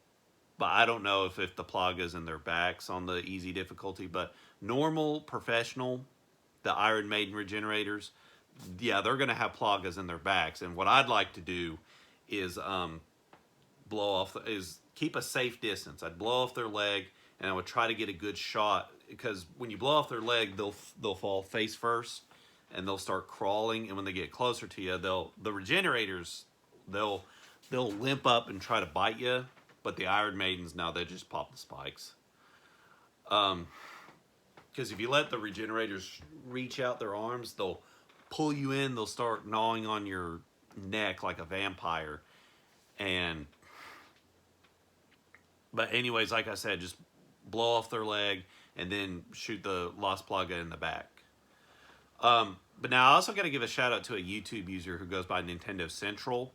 I don't know if the plaga's in their backs on the easy difficulty. But normal, professional, the Iron Maiden regenerators, yeah, they're going to have plagas in their backs. And what I'd like to do is keep a safe distance. I'd blow off their leg, and I would try to get a good shot, because when you blow off their leg, they'll fall face first, and they'll start crawling. And when they get closer to you, the regenerators they'll limp up and try to bite you. But the Iron Maidens, now they just pop the spikes. Because if you let the regenerators reach out their arms, they'll pull you in. They'll start gnawing on your neck like a vampire. But anyways, like I said, just blow off their leg and then shoot the Lost Plaga in the back. But now I also got to give a shout out to a YouTube user who goes by Nintendo Central.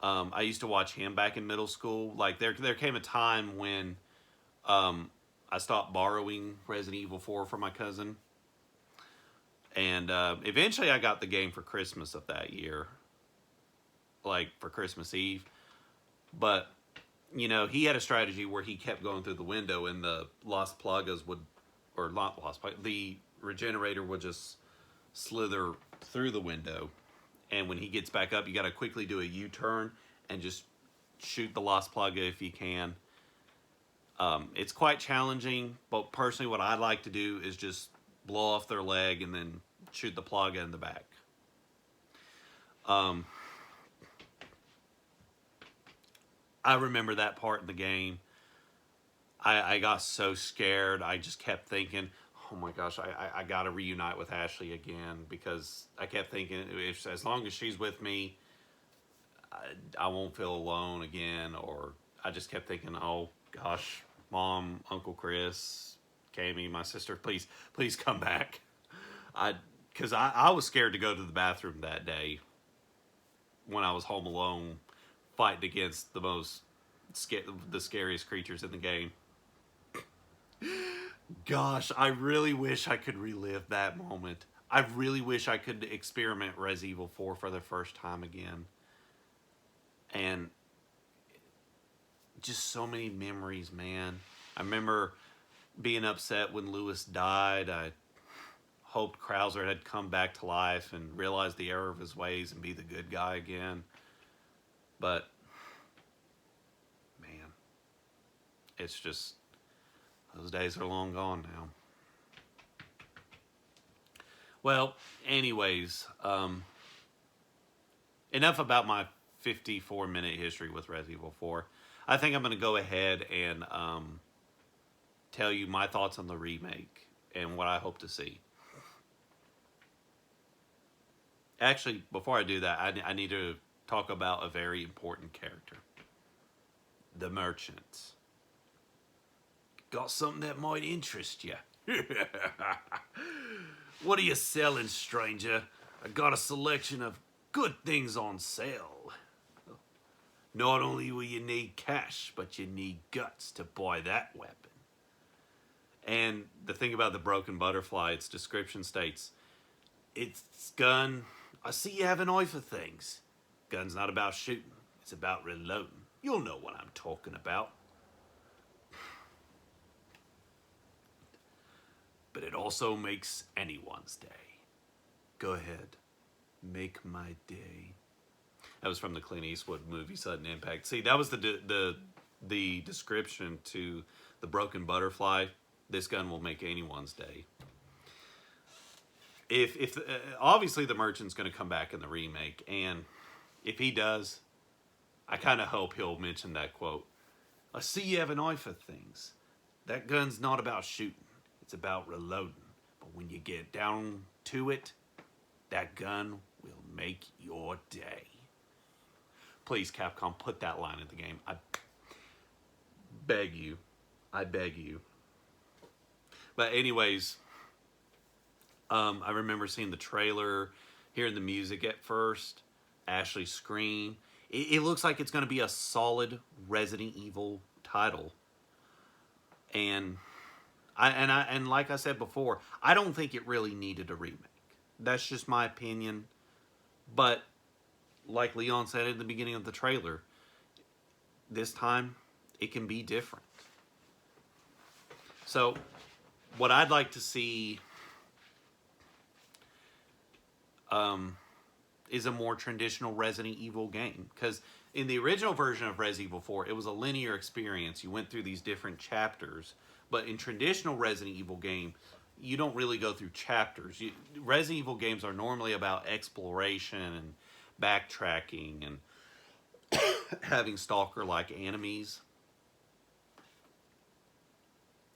I used to watch him back in middle school. Like there came a time when I stopped borrowing Resident Evil 4 from my cousin. And eventually I got the game for Christmas of that year. Like for Christmas Eve. But, you know, he had a strategy where he kept going through the window, and the Lost Plagas would, or not Lost Plagas, the regenerator would just slither through the window. And when he gets back up, you got to quickly do a U-turn and just shoot the Lost Plaga if you can. It's quite challenging, but personally what I'd like to do is just blow off their leg and then shoot the Plaga in the back. I remember that part in the game. I got so scared. I just kept thinking, oh my gosh, I got to reunite with Ashley again, because I kept thinking, as long as she's with me, I won't feel alone again. Or I just kept thinking, oh gosh, Mom, Uncle Chris, Kami, my sister, please come back. Because I was scared to go to the bathroom that day when I was home alone, fighting against the scariest creatures in the game. Gosh, I really wish I could relive that moment. I really wish I could experiment Res Evil 4 for the first time again. And just so many memories, man. I remember being upset when Lewis died. I hoped Krauser had come back to life and realized the error of his ways and be the good guy again. But, man, it's just, those days are long gone now. Well, anyways, enough about my 54-minute history with Resident Evil 4. I think I'm going to go ahead and tell you my thoughts on the remake and what I hope to see. Actually, before I do that, I need to talk about a very important character. The Merchant. Got something that might interest you. What are you selling, stranger? I got a selection of good things on sale. Not only will you need cash, but you need guts to buy that weapon. And the thing about the broken butterfly, its description states, it's gun. I see you have an eye for things. Gun's not about shooting. It's about reloading. You'll know what I'm talking about. But it also makes anyone's day. Go ahead. Make my day. That was from the Clint Eastwood movie Sudden Impact. See, that was the description to the broken butterfly. This gun will make anyone's day. If obviously the merchant's going to come back in the remake, and if he does, I kind of hope he'll mention that quote. I see you have an eye for things. That gun's not about shooting. It's about reloading. But when you get down to it, that gun will make your day. Please, Capcom, put that line in the game. I beg you. I beg you. But anyways, I remember seeing the trailer, hearing the music at first, Ashley scream. It looks like it's going to be a solid Resident Evil title. And like I said before, I don't think it really needed a remake. That's just my opinion. But like Leon said at the beginning of the trailer, this time it can be different. So what I'd like to see is a more traditional Resident Evil game. Because in the original version of Resident Evil 4, it was a linear experience. You went through these different chapters. But in traditional Resident Evil game, you don't really go through chapters. Resident Evil games are normally about exploration and backtracking and having stalker-like enemies.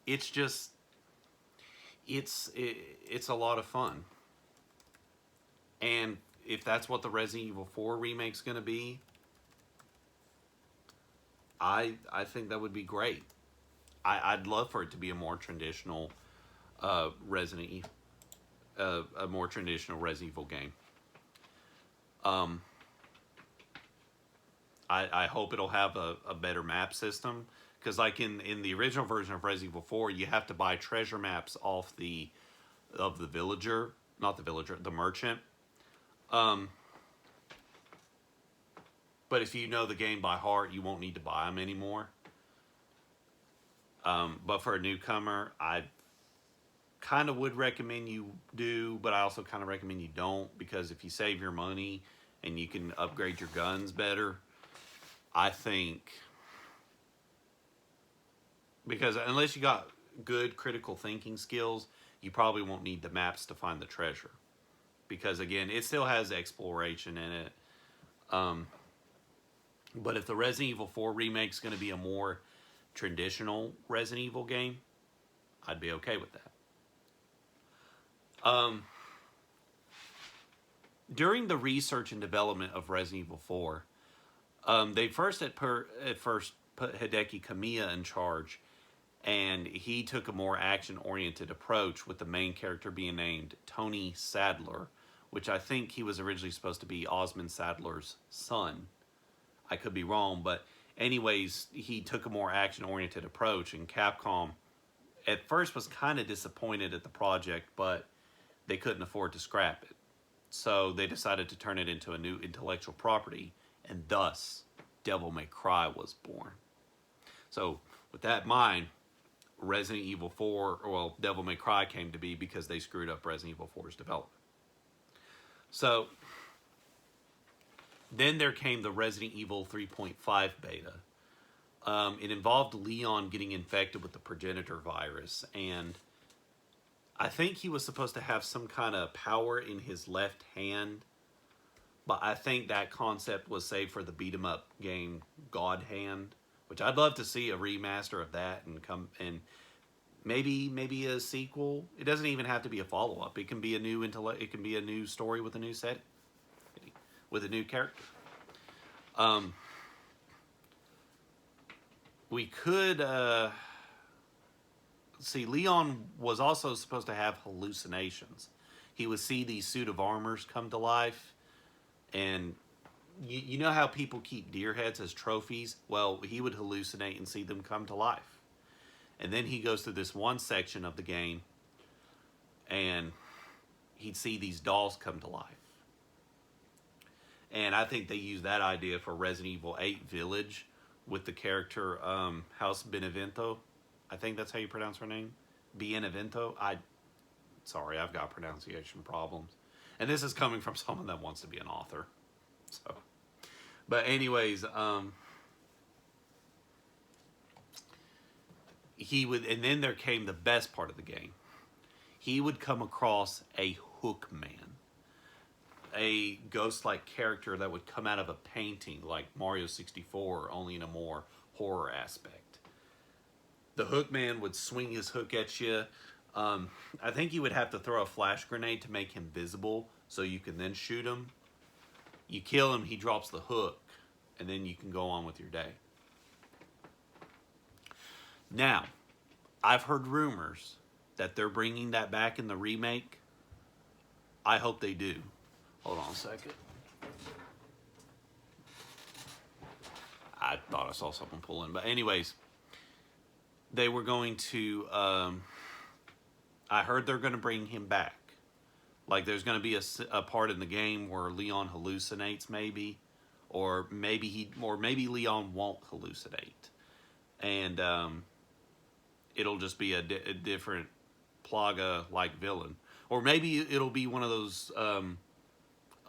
It's just, it's a lot of fun. And if that's what the Resident Evil 4 remake's going to be, I think that would be great. I'd love for it to be a more traditional Resident Evil, a more traditional Resident Evil game. I hope it'll have a better map system, because like in the original version of Resident Evil 4, you have to buy treasure maps off the villager, not the villager, the merchant. But if you know the game by heart, you won't need to buy them anymore. But for a newcomer, I kind of would recommend you do, but I also kind of recommend you don't, because if you save your money and you can upgrade your guns better, I think, because unless you got good critical thinking skills, you probably won't need the maps to find the treasure, because again, it still has exploration in it. But if the Resident Evil 4 remake is going to be a more traditional Resident Evil game, I'd be okay with that. During the research and development of Resident Evil 4, they first put Hideki Kamiya in charge, and he took a more action-oriented approach, with the main character being named Tony Sadler, which I think he was originally supposed to be Osmond Sadler's son. I could be wrong, but anyways, he took a more action-oriented approach, and Capcom at first was kind of disappointed at the project, but they couldn't afford to scrap it. So they decided to turn it into a new intellectual property, and thus Devil May Cry was born. So with that in mind, Resident Evil 4, well, Devil May Cry came to be because they screwed up Resident Evil 4's development. So then there came the Resident Evil 3.5 beta. It involved Leon getting infected with the progenitor virus, and I think he was supposed to have some kind of power in his left hand, but I think that concept was saved for the beat-em-up game God Hand, which I'd love to see a remaster of that and maybe a sequel. It doesn't even have to be a follow-up. It can be a new story with a new setting, with a new character. We could see, Leon was also supposed to have hallucinations. He would see these suit of armors come to life, and you know how people keep deer heads as trophies? Well, he would hallucinate and see them come to life. And then he goes through this one section of the game, and he'd see these dolls come to life. And I think they used that idea for Resident Evil 8 Village with the character House Benevento. I think that's how you pronounce her name. Benevento. Sorry, I've got pronunciation problems. And this is coming from someone that wants to be an author. So, but anyways, he would, and then there came the best part of the game. He would come across a hook man, a ghost-like character that would come out of a painting like Mario 64, only in a more horror aspect. The hook man would swing his hook at you. I think you would have to throw a flash grenade to make him visible so you can then shoot him. You kill him, he drops the hook, and then you can go on with your day. Now, I've heard rumors that they're bringing that back in the remake. I hope they do. Hold on a second. I thought I saw someone pull in. But anyways, they were going to... I heard they're going to bring him back. Like there's going to be a part in the game where Leon hallucinates maybe. Or maybe Leon won't hallucinate. And it'll just be a different Plaga-like villain. Or maybe it'll be one of those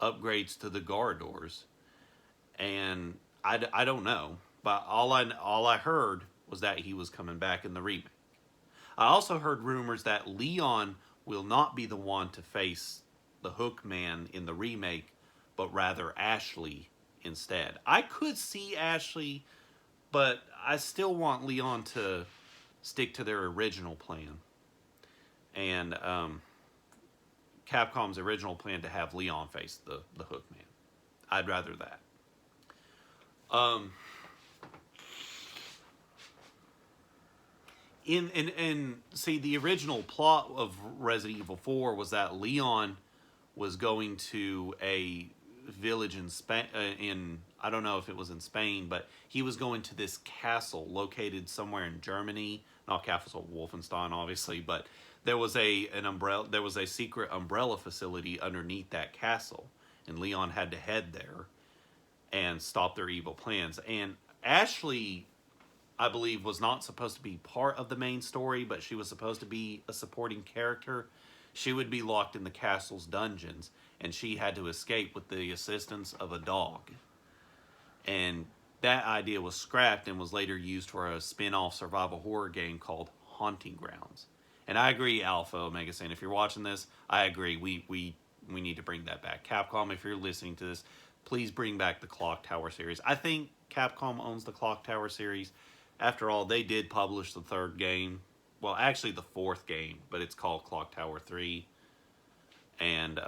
upgrades to the guard doors. And I don't know. But all I heard was that he was coming back in the remake. I also heard rumors that Leon will not be the one to face the Hook Man in the remake, but rather Ashley instead. I could see Ashley, but I still want Leon to stick to their original plan. And Capcom's original plan to have Leon face the Hook Man. I'd rather that. See, the original plot of Resident Evil 4 was that Leon was going to a village in Spain, I don't know if it was in Spain, but he was going to this castle located somewhere in Germany. Not Castle Wolfenstein, obviously, but there was a secret umbrella facility underneath that castle, and Leon had to head there and stop their evil plans. And Ashley, I believe, was not supposed to be part of the main story, but she was supposed to be a supporting character. She would be locked in the castle's dungeons, and she had to escape with the assistance of a dog. And that idea was scrapped and was later used for a spin-off survival horror game called Haunting Grounds. And I agree, Alpha Omega Saint, if you're watching this, I agree. We need to bring that back. Capcom, if you're listening to this, please bring back the Clock Tower series. I think Capcom owns the Clock Tower series. After all, they did publish the third game. Well, actually the fourth game, but it's called Clock Tower 3. And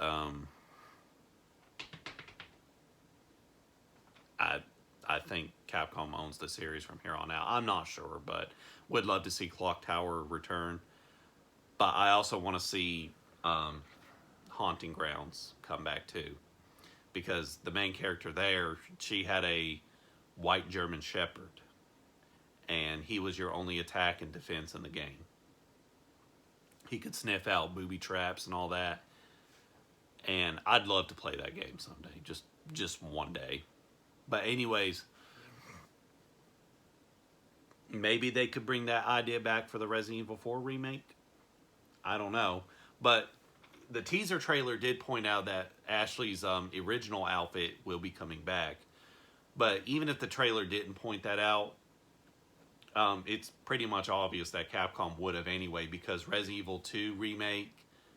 I think Capcom owns the series from here on out. I'm not sure, but would love to see Clock Tower return. But I also want to see Haunting Grounds come back too. Because the main character there, she had a white German Shepherd. And he was your only attack and defense in the game. He could sniff out booby traps and all that. And I'd love to play that game someday. Just one day. But anyways, maybe they could bring that idea back for the Resident Evil 4 remake. I don't know. But the teaser trailer did point out that Ashley's original outfit will be coming back. But even if the trailer didn't point that out, it's pretty much obvious that Capcom would have anyway, because Resident Evil 2 remake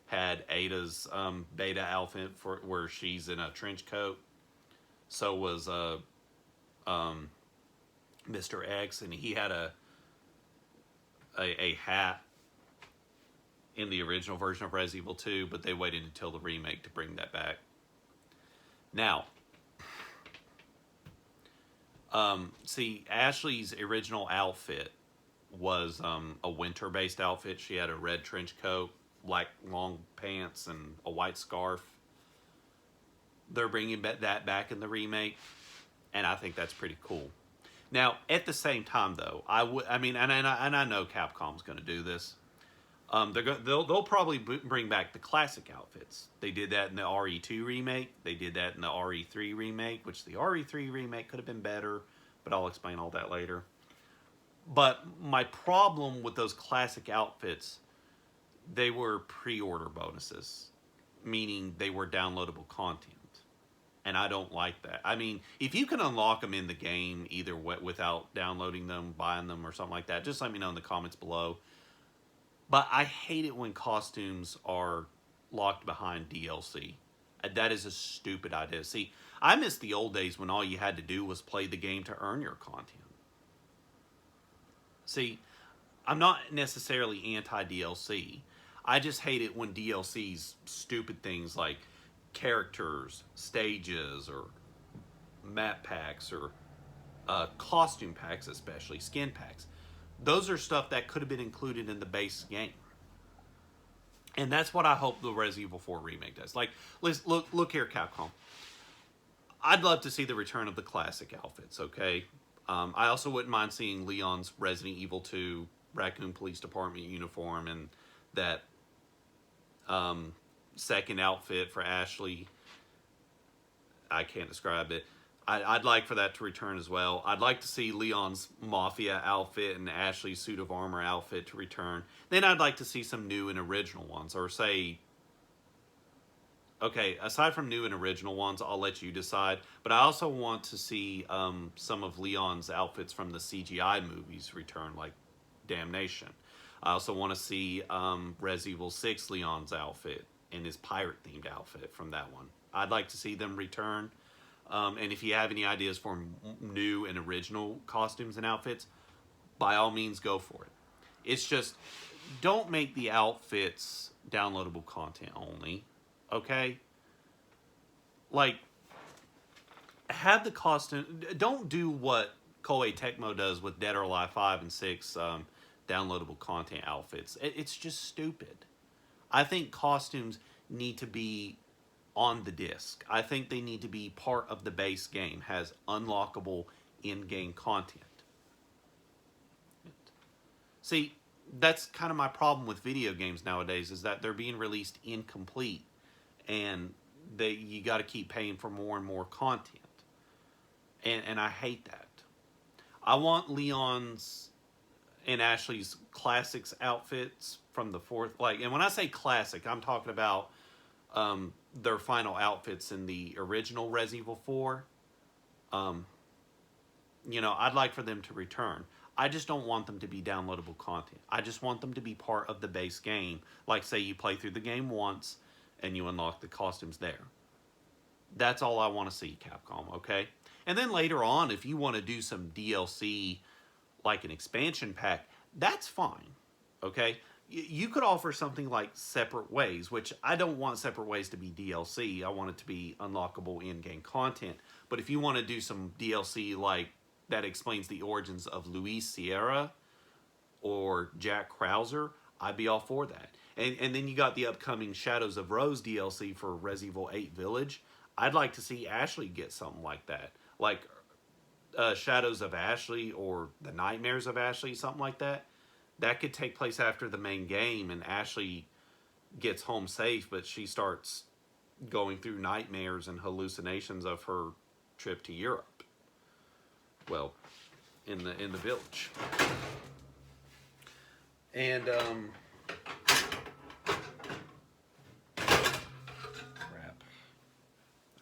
had Ada's beta outfit where she's in a trench coat. So was Mr. X, and he had a hat in the original version of Resident Evil 2, but they waited until the remake to bring that back. Now, see, Ashley's original outfit was a winter-based outfit. She had a red trench coat, black long pants, and a white scarf. They're bringing that back in the remake, and I think that's pretty cool. Now, at the same time, though, I mean, and I know Capcom's going to do this. They'll probably bring back the classic outfits. They did that in the RE2 remake. They did that in the RE3 remake, which the RE3 remake could have been better, but I'll explain all that later. But my problem with those classic outfits, they were pre-order bonuses, meaning they were downloadable content. And I don't like that. I mean, if you can unlock them in the game, either without downloading them, buying them, or something like that, just let me know in the comments below. But I hate it when costumes are locked behind DLC. That is a stupid idea. See, I miss the old days when all you had to do was play the game to earn your content. See, I'm not necessarily anti DLC. I just hate it when DLC's stupid things like characters, stages, or map packs, or costume packs, especially skin packs. Those are stuff that could have been included in the base game. And that's what I hope the Resident Evil 4 remake does. Like, look here, Capcom. I'd love to see the return of the classic outfits, okay? I also wouldn't mind seeing Leon's Resident Evil 2 Raccoon Police Department uniform and that second outfit for Ashley. I can't describe it. I'd like for that to return as well. I'd like to see Leon's Mafia outfit and Ashley's suit of armor outfit to return. Then I'd like to see some new and original ones. Or say, okay, aside from new and original ones, I'll let you decide. But I also want to see some of Leon's outfits from the CGI movies return, like Damnation. I also want to see Resident Evil 6 Leon's outfit and his pirate-themed outfit from that one. I'd like to see them return. And if you have any ideas for new and original costumes and outfits, by all means, go for it. It's just, don't make the outfits downloadable content only, okay? Like, have the costume... Don't do what Koei Tecmo does with Dead or Alive 5 and 6 downloadable content outfits. It's just stupid. I think costumes need to be on the disc. I think they need to be part of the base game, has unlockable in-game content. See, that's kind of my problem with video games nowadays, is that they're being released incomplete, and you got to keep paying for more and more content. And I hate that. I want Leon's and Ashley's classics outfits from the fourth, and when I say classic, I'm talking about their final outfits in the original Resident Evil 4. I'd like for them to return. I just don't want them to be downloadable content. I just want them to be part of the base game. Like, say you play through the game once and you unlock the costumes there. That's all I want to see, Capcom, okay? And then later on, if you want to do some DLC, like an expansion pack, that's fine, okay? You could offer something like Separate Ways, which I don't want Separate Ways to be DLC. I want it to be unlockable in-game content. But if you want to do some DLC like that explains the origins of Luis Sierra or Jack Krauser, I'd be all for that. And then you got the upcoming Shadows of Rose DLC for Resident Evil 8 Village. I'd like to see Ashley get something like that. Like Shadows of Ashley or The Nightmares of Ashley, something like that. That could take place after the main game and Ashley gets home safe, but she starts going through nightmares and hallucinations of her trip to Europe. Well, in the village. And crap.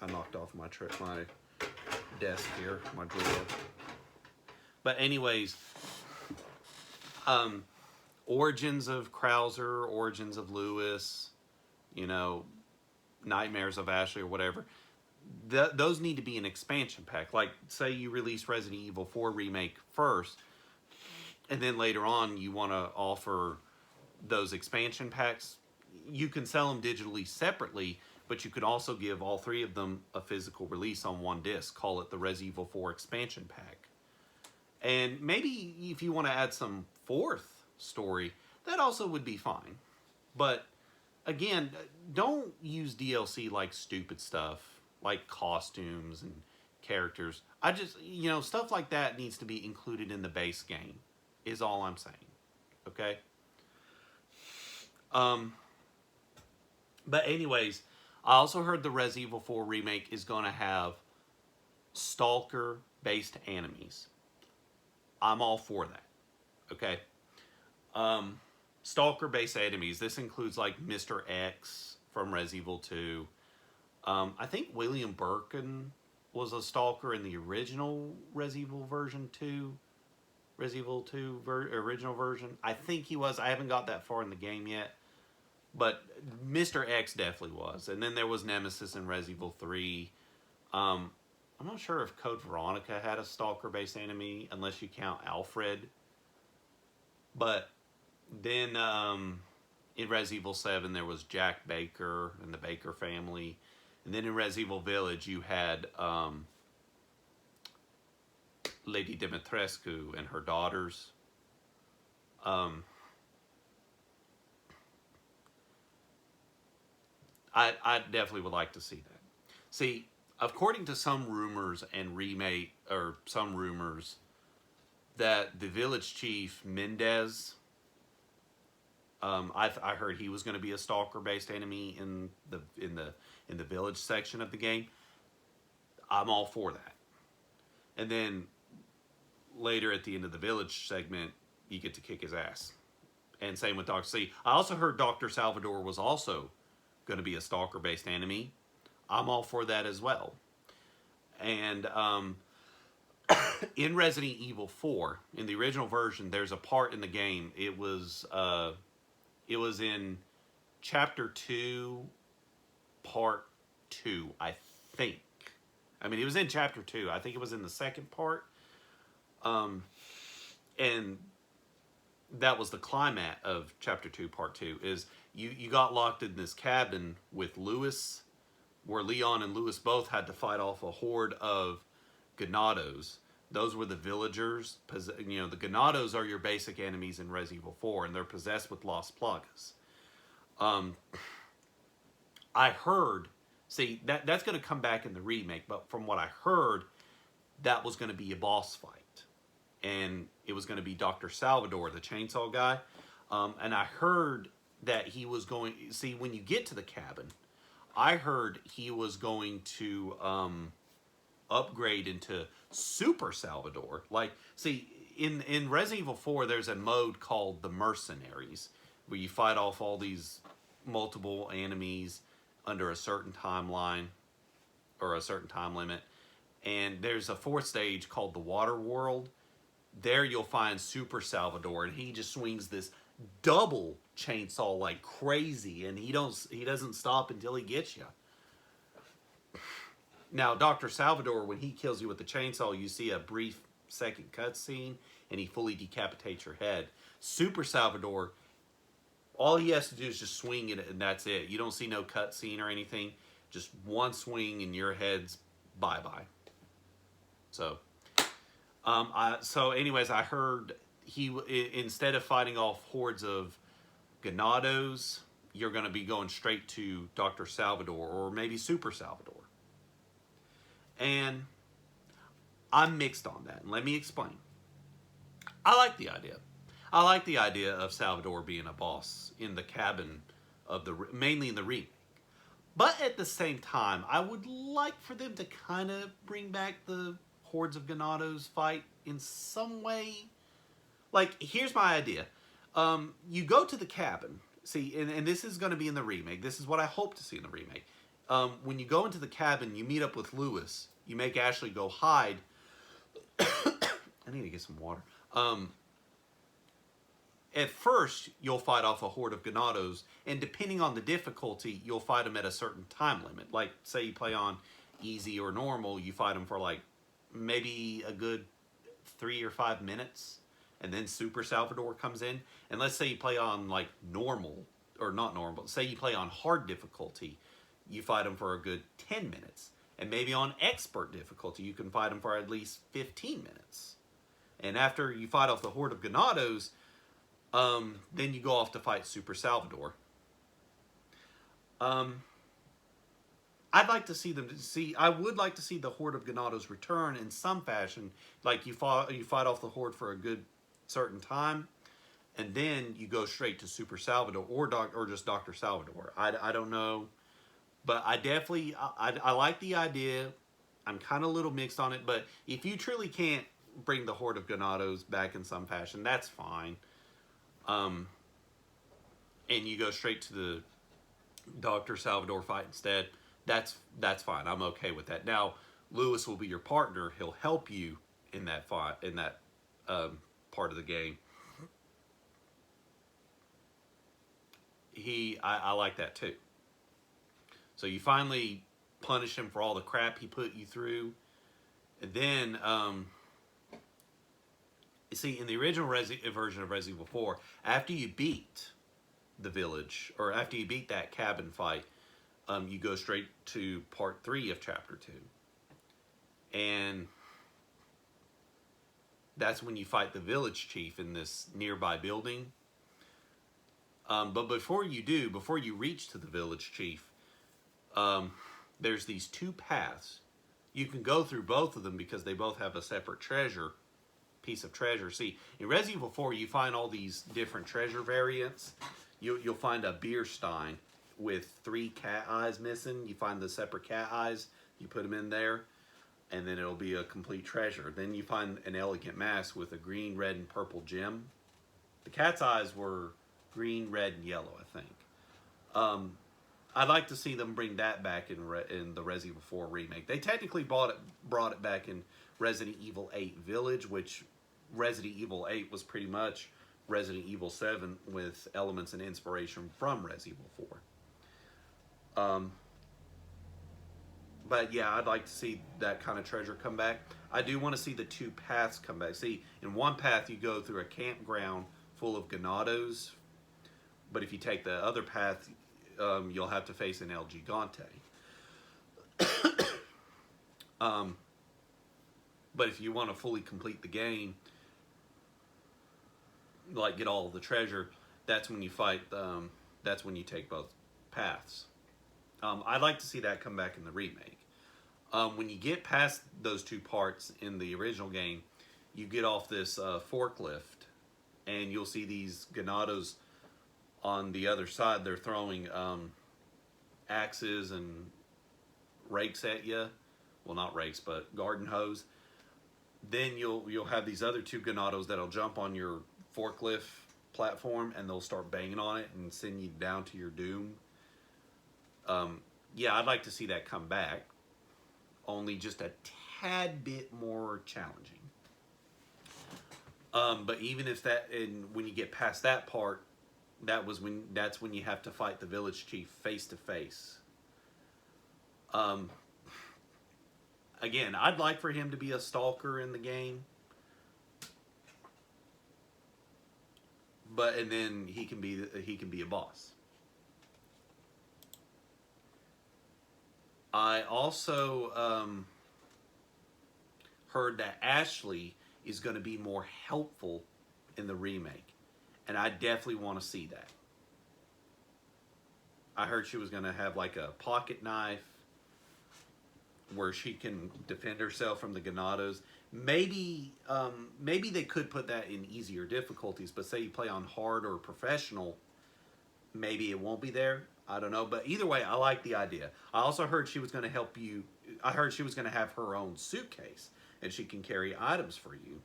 I knocked off my desk here, my drawer. But anyways, origins of Krauser, origins of Lewis, Nightmares of Ashley or whatever. Those need to be an expansion pack. Like, say you release Resident Evil 4 Remake first, and then later on you want to offer those expansion packs. You can sell them digitally separately, but you could also give all three of them a physical release on one disc. Call it the Resident Evil 4 expansion pack. And maybe if you want to add some fourth story, that also would be fine. But again, don't use DLC like stupid stuff, like costumes and characters. I just, stuff like that needs to be included in the base game, is all I'm saying. Okay? Um, but, anyways, I also heard the Res Evil 4 remake is going to have Stalker based enemies. I'm all for that. Okay? Stalker based enemies. This includes like Mr. X from Res Evil 2. I think William Birkin was a stalker in the original Res Evil version 2. Res Evil 2 original version. I think he was. I haven't got that far in the game yet. But Mr. X definitely was. And then there was Nemesis in Res Evil 3. I'm not sure if Code Veronica had a stalker based enemy, unless you count Alfred. But then in Res Evil 7, there was Jack Baker and the Baker family. And then in Res Evil Village, you had Lady Dimitrescu and her daughters. I definitely would like to see that. See, according to some rumors and remake, or some rumors, that the village chief Mendez, I heard he was going to be a stalker-based enemy in the village section of the game. I'm all for that. And then later at the end of the village segment, you get to kick his ass. And same with Dr. C. I also heard Dr. Salvador was also going to be a stalker-based enemy. I'm all for that as well. And in Resident Evil 4, in the original version, there's a part in the game. It was in Chapter 2, Part 2, I think. I mean, it was in Chapter 2. I think it was in the second part. And that was the climax of Chapter 2, Part 2, is you got locked in this cabin with Lewis, where Leon and Lewis both had to fight off a horde of Ganados. Those were the villagers. The Ganados are your basic enemies in Resident Evil 4, and they're possessed with Las Plagas. I heard, see, that's going to come back in the remake, but from what I heard, that was going to be a boss fight. And it was going to be Dr. Salvador, the chainsaw guy. And I heard that he was going, see, when you get to the cabin, I heard he was going to upgrade into Super Salvador. Like, see, in Resident Evil 4, there's a mode called the Mercenaries, where you fight off all these multiple enemies under a certain timeline or a certain time limit. And there's a fourth stage called the Water World. There you'll find Super Salvador, and he just swings this double chainsaw like crazy, and he doesn't stop until he gets you. Now, Dr. Salvador, when he kills you with the chainsaw, you see a brief second cutscene, and he fully decapitates your head. Super Salvador, all he has to do is just swing it, and that's it. You don't see no cutscene or anything. Just one swing, and your head's bye-bye. So, anyways, I heard instead of fighting off hordes of Ganados, you're going to be going straight to Dr. Salvador, or maybe Super Salvador. And I'm mixed on that, and let me explain. I like the idea. I like the idea of Salvador being a boss in the cabin of mainly in the remake. But at the same time, I would like for them to kind of bring back the hordes of Ganados fight in some way. Like, here's my idea. You go to the cabin. See, and this is going to be in the remake. This is what I hope to see in the remake. When you go into the cabin, you meet up with Lewis. You make Ashley go hide. I need to get some water. At first, you'll fight off a horde of Ganados, and depending on the difficulty, you'll fight them at a certain time limit. Like, say you play on easy or normal, you fight them for like maybe a good 3 or 5 minutes, and then Super Salvador comes in. And let's say you play on like normal, or not normal, say you play on hard difficulty, you fight them for a good 10 minutes. And maybe on expert difficulty, you can fight them for at least 15 minutes. And after you fight off the horde of Ganados, then you go off to fight Super Salvador. I'd like to see them see. I would like to see the Horde of Ganados return in some fashion. Like you fight off the Horde for a good certain time, and then you go straight to Super Salvador or just Doctor Salvador. I don't know, but I definitely I like the idea. I'm kind of a little mixed on it, but if you truly can't bring the Horde of Ganados back in some fashion, that's fine. Um, and you go straight to the Doctor Salvador fight instead. That's fine. I'm okay with that. Now, Lewis will be your partner. He'll help you in that fight in that part of the game. I like that too. So you finally punish him for all the crap he put you through, and then you see in the original version of Resident Evil 4, after you beat the village or after you beat that cabin fight, you go straight to part 3 of chapter 2, and that's when you fight the village chief in this nearby building. But before you reach to the village chief, there's these two paths. You can go through both of them because they both have a separate piece of treasure. See, in Resident Evil 4, you find all these different treasure variants. You'll find a beer stein with 3 cat eyes missing. You find the separate cat eyes, you put them in there, and then it'll be a complete treasure. Then you find an elegant mask with a green, red, and purple gem. The cat's eyes were green, red, and yellow, I think. I'd like to see them bring that back in the Resident Evil 4 remake. They technically brought it back in Resident Evil 8 Village, which Resident Evil 8 was pretty much Resident Evil 7 with elements and inspiration from Resident Evil 4. But yeah, I'd like to see that kind of treasure come back. I do want to see the 2 paths come back. See, in one path you go through a campground full of Ganados, but if you take the other path, you'll have to face an El Gigante. But if you want to fully complete the game, like get all of the treasure, that's when you fight. That's when you take both paths. I'd like to see that come back in the remake. When you get past those 2 parts in the original game, you get off this forklift, and you'll see these Ganados on the other side. They're throwing axes and rakes at you. Well, not rakes, but garden hose. Then you'll have these other 2 Ganados that'll jump on your forklift platform, and they'll start banging on it and send you down to your doom. Yeah, I'd like to see that come back, only just a tad bit more challenging. But even if when you get past that part, that's when you have to fight the village chief face to face. Again, I'd like for him to be a stalker in the game, and then he can be a boss. I also heard that Ashley is going to be more helpful in the remake, and I definitely want to see that. I heard she was going to have like a pocket knife where she can defend herself from the Ganados. Maybe they could put that in easier difficulties, but say you play on hard or professional, maybe it won't be there. I don't know, but either way, I like the idea. I also heard she was going to help you. I heard she was going to have her own suitcase, and she can carry items for you.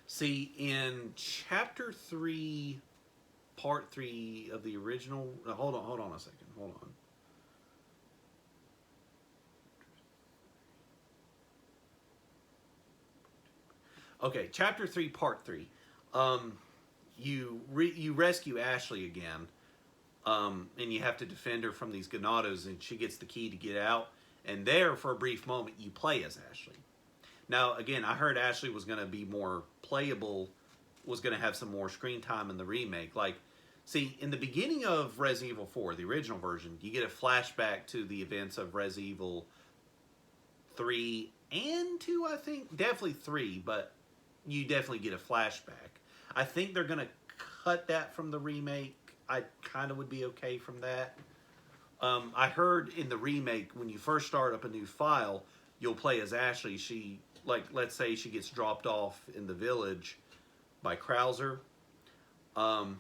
See, in Chapter 3, Part 3 of the original... hold on a second. Hold on. Okay, Chapter 3, Part 3. You rescue Ashley again, and you have to defend her from these Ganados, and she gets the key to get out. And there, for a brief moment, you play as Ashley. Now, again, I heard Ashley was going to be more playable, was going to have some more screen time in the remake. Like, see, in the beginning of Resident Evil 4, the original version, you get a flashback to the events of Resident Evil 3 and 2, I think. Definitely 3, but you definitely get a flashback. I think they're going to cut that from the remake. I kind of would be okay from that. I heard in the remake when you first start up a new file, you'll play as Ashley. She like let's say she gets dropped off in the village by Krauser, um,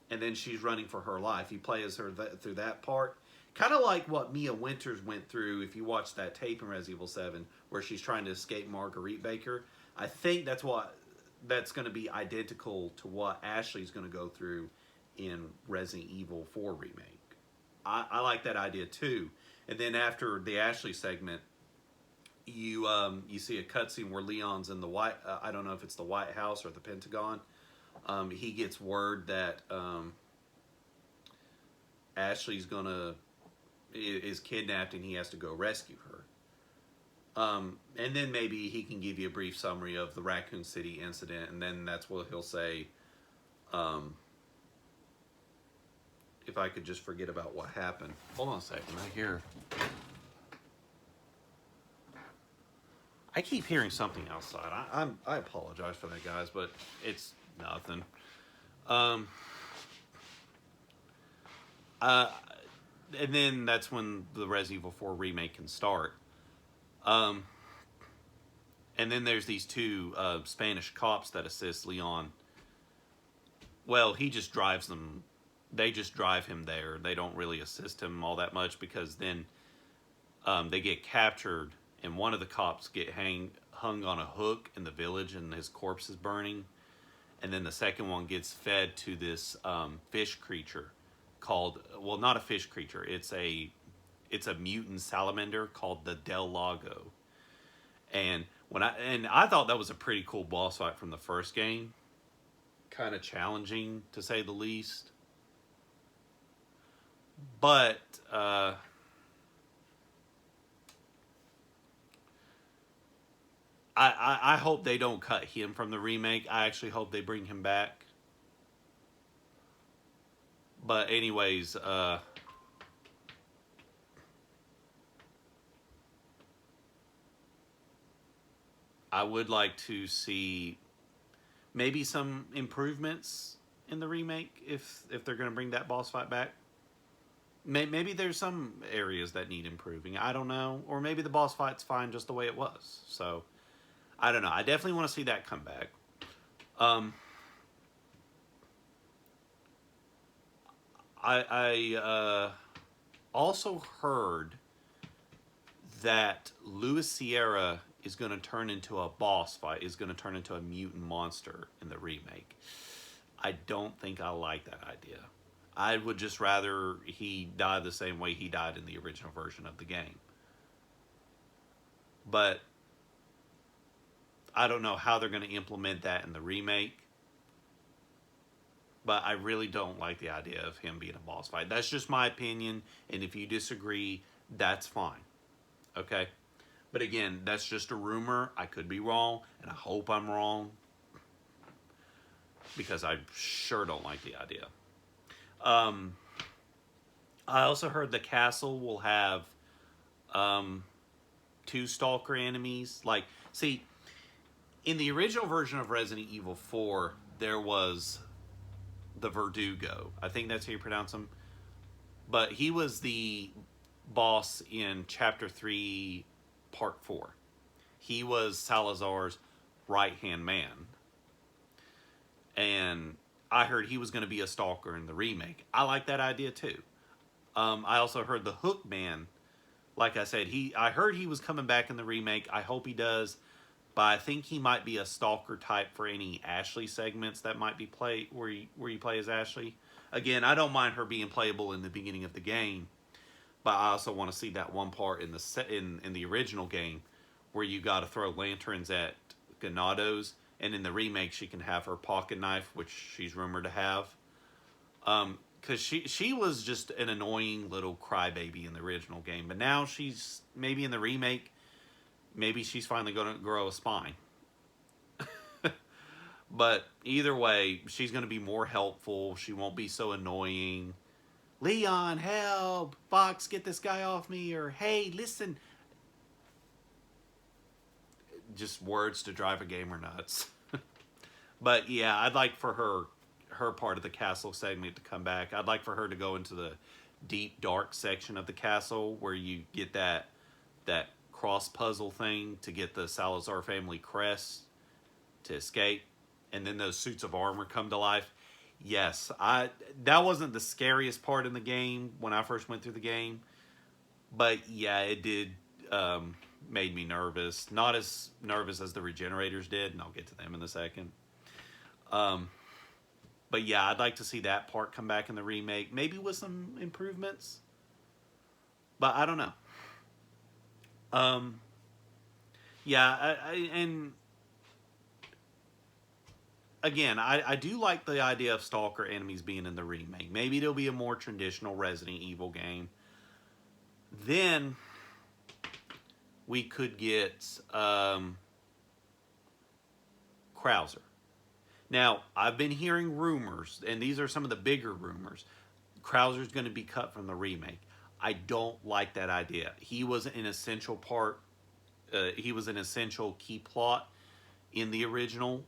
and then she's running for her life. You play as her through that part, kind of like what Mia Winters went through. If you watch that tape in Resident Evil 7 where she's trying to escape Marguerite Baker, I think that's going to be identical to what Ashley's going to go through in Resident Evil 4 remake. I like that idea too. And then after the Ashley segment, you see a cutscene where Leon's in the White. I don't know if it's the White House or the Pentagon. He gets word that Ashley's is kidnapped and he has to go rescue her. And then maybe he can give you a brief summary of the Raccoon City incident, and then that's what he'll say. If I could just forget about what happened. Hold on a second. I hear. I keep hearing something outside. I apologize for that, guys, but It's nothing. And then that's when the Resident Evil 4 remake can start. And then there's these two Spanish cops that assist Leon. Well, he just drives them. They just drive him there. They don't really assist him all that much because then they get captured, and one of the cops get hung on a hook in the village, and his corpse is burning. And then the second one gets fed to this fish creature called, well, not a fish creature. It's a mutant salamander called the Del Lago. And I thought that was a pretty cool boss fight from the first game. Kind of challenging to say the least. But I hope they don't cut him from the remake. I actually hope they bring him back. But anyways, I would like to see maybe some improvements in the remake if they're going to bring that boss fight back. Maybe there's some areas that need improving. I don't know. Or maybe the boss fight's fine just the way it was. So, I don't know. I definitely want to see that come back. I also heard that Luis Sierra is going to turn into a boss fight, is going to turn into a mutant monster in the remake. I don't think I like that idea. I would just rather he die the same way he died in the original version of the game. But I don't know how they're going to implement that in the remake. But I really don't like the idea of him being a boss fight. That's just my opinion. And if you disagree, that's fine. Okay? But again, that's just a rumor. I could be wrong. And I hope I'm wrong. Because I sure don't like the idea. I also heard the castle will have 2 stalker enemies. Like, see, in the original version of Resident Evil 4, there was the Verdugo. I think that's how you pronounce him. But he was the boss in Chapter 3, Part 4. He was Salazar's right-hand man. And I heard he was going to be a stalker in the remake. I like that idea too. I also heard the Hook Man. Like I said, I heard he was coming back in the remake. I hope he does. But I think he might be a stalker type for any Ashley segments that might be played where you play as Ashley. Again, I don't mind her being playable in the beginning of the game, but I also want to see that one part in the original game where you got to throw lanterns at Ganados, and in the remake she can have her pocket knife, which she's rumored to have. Because she was just an annoying little crybaby in the original game, but now she's maybe in the remake. Maybe she's finally going to grow a spine. But either way, she's going to be more helpful. She won't be so annoying. Leon, help! Fox, get this guy off me! Or, hey, listen. Just words to drive a gamer nuts. But yeah, I'd like for her part of the castle segment to come back. I'd like for her to go into the deep dark section of the castle where you get that cross puzzle thing to get the Salazar family crest to escape, and then those suits of armor come to life. Yes, I that wasn't the scariest part in the game when I first went through the game, but yeah, it did made me nervous. Not as nervous as the regenerators did, and I'll get to them in a second. Um, but yeah, I'd like to see that part come back in the remake, maybe with some improvements. But I don't know. Um, yeah, and again, I do like the idea of stalker enemies being in the remake. Maybe it'll be a more traditional Resident Evil game. Then we could get Krauser. Now, I've been hearing rumors, and these are some of the bigger rumors. Krauser's going to be cut from the remake. I don't like that idea. He was an essential part. He was an essential key plot in the original,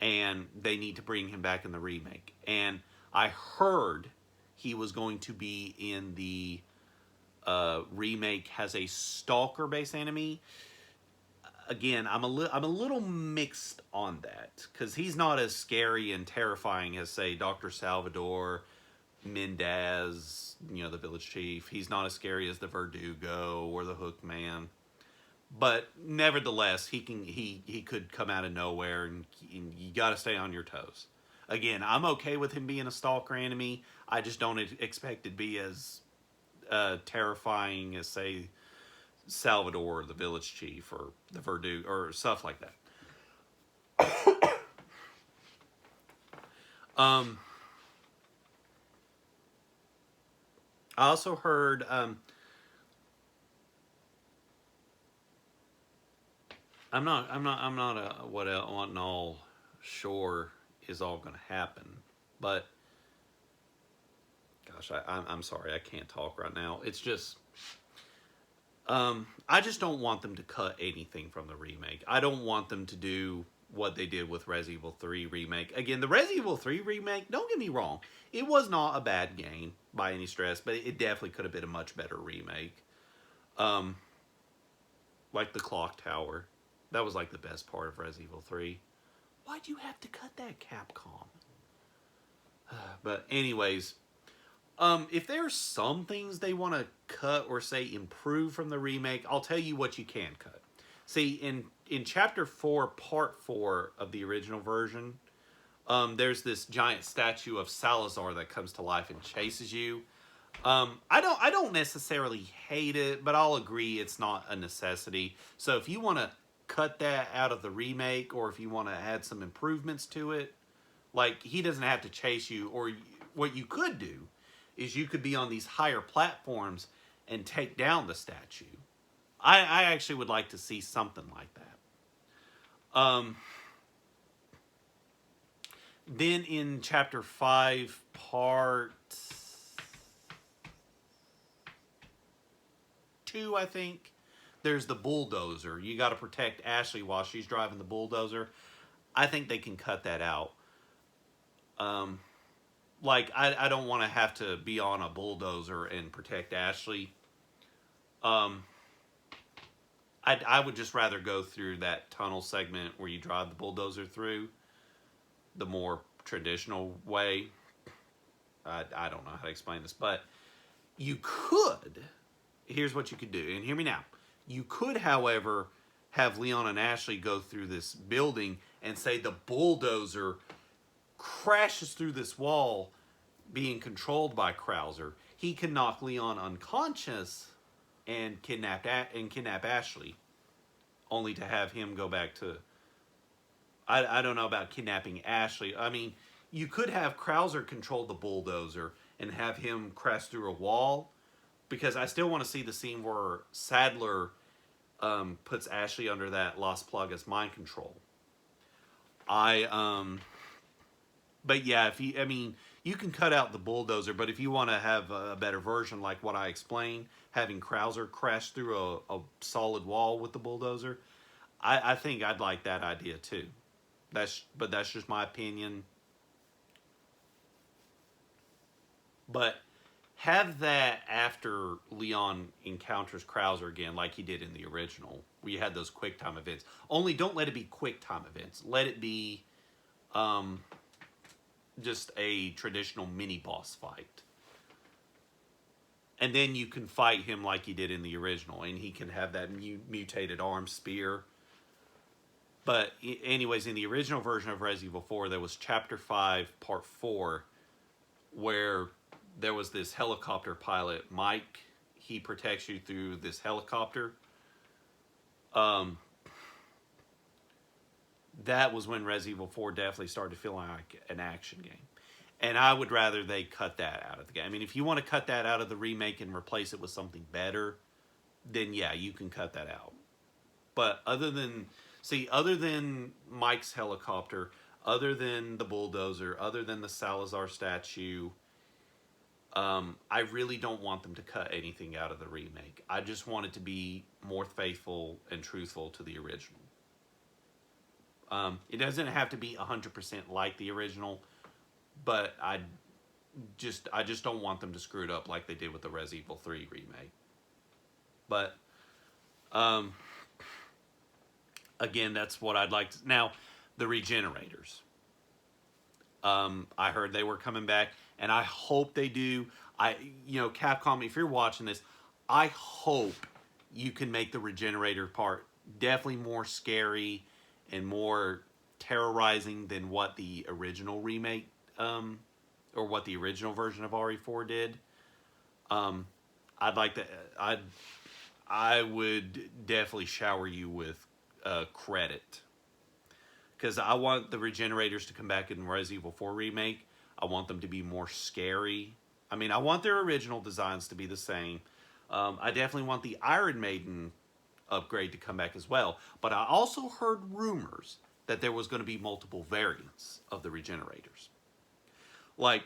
and they need to bring him back in the remake. And I heard he was going to be in the remake as a stalker-based enemy. Again, I'm a little mixed on that because he's not as scary and terrifying as, say, Dr. Salvador, Mendez, the village chief. He's not as scary as the Verdugo or the Hook Man. But nevertheless, he could come out of nowhere, and you got to stay on your toes. Again, I'm okay with him being a stalker enemy. I just don't expect it to be as terrifying as, say, Salvador, or the village chief, or the Verdugo, or stuff like that. I also heard I'm not what I'm all sure is all going to happen, but gosh, I'm sorry, I can't talk right now. It's just I just don't want them to cut anything from the remake. I don't want them to do what they did with Resident Evil 3 remake. Again, the Resident Evil 3 remake, don't get me wrong, it was not a bad game by any stress, but it definitely could have been a much better remake. Um, like the clock tower. That was like the best part of Resident Evil 3. Why'd you have to cut that, Capcom? But anyways, if there's some things they want to cut or say improve from the remake, I'll tell you what you can cut. See, in Chapter 4, Part 4 of the original version, there's this giant statue of Salazar that comes to life and chases you. I don't necessarily hate it, but I'll agree it's not a necessity. So if you want to cut that out of the remake, or if you want to add some improvements to it, like, he doesn't have to chase you, or what you could do is you could be on these higher platforms and take down the statue. I actually would like to see something like that. Then in Chapter 5, Part 2, I think, there's the bulldozer. You got to protect Ashley while she's driving the bulldozer. I think they can cut that out. Like, I don't want to have to be on a bulldozer and protect Ashley. I would just rather go through that tunnel segment where you drive the bulldozer through, the more traditional way. I don't know how to explain this, but you could, here's what you could do, and hear me now. You could, however, have Leon and Ashley go through this building and say the bulldozer crashes through this wall being controlled by Krauser. He can knock Leon unconscious and kidnap Ashley, only to have him go back to... I don't know about kidnapping Ashley. I mean, you could have Krauser control the bulldozer and have him crash through a wall, because I still want to see the scene where Sadler puts Ashley under that Las Plagas mind control. But yeah, you can cut out the bulldozer, but if you want to have a better version like what I explained, having Krauser crash through a solid wall with the bulldozer, I think I'd like that idea too. But that's just my opinion. But have that after Leon encounters Krauser again, like he did in the original. We had those quick time events. Only don't let it be quick time events. Let it be um, just a traditional mini boss fight. And then you can fight him like he did in the original, and he can have that mutated arm spear. But anyways, in the original version of Resident Evil 4, there was Chapter 5, Part 4, where there was this helicopter pilot, Mike. He protects you through this helicopter. That was when Resident Evil 4 definitely started feeling like an action game. And I would rather they cut that out of the game. I mean, if you want to cut that out of the remake and replace it with something better, then yeah, you can cut that out. But other than Mike's helicopter, other than the bulldozer, other than the Salazar statue, I really don't want them to cut anything out of the remake. I just want it to be more faithful and truthful to the original. It doesn't have to be 100% like the original, but I just don't want them to screw it up like they did with the Resident Evil 3 remake. But again, that's what I'd like to. Now, the Regenerators. I heard they were coming back, and I hope they do. Capcom, if you're watching this, I hope you can make the Regenerator part definitely more scary and more terrorizing than what the original remake or what the original version of RE4 did. I'd like to. I would definitely shower you with credit, because I want the Regenerators to come back in Resident Evil 4 remake. I want them to be more scary. I mean, I want their original designs to be the same. I definitely want the Iron Maiden upgrade to come back as well. But I also heard rumors that there was going to be multiple variants of the Regenerators. Like,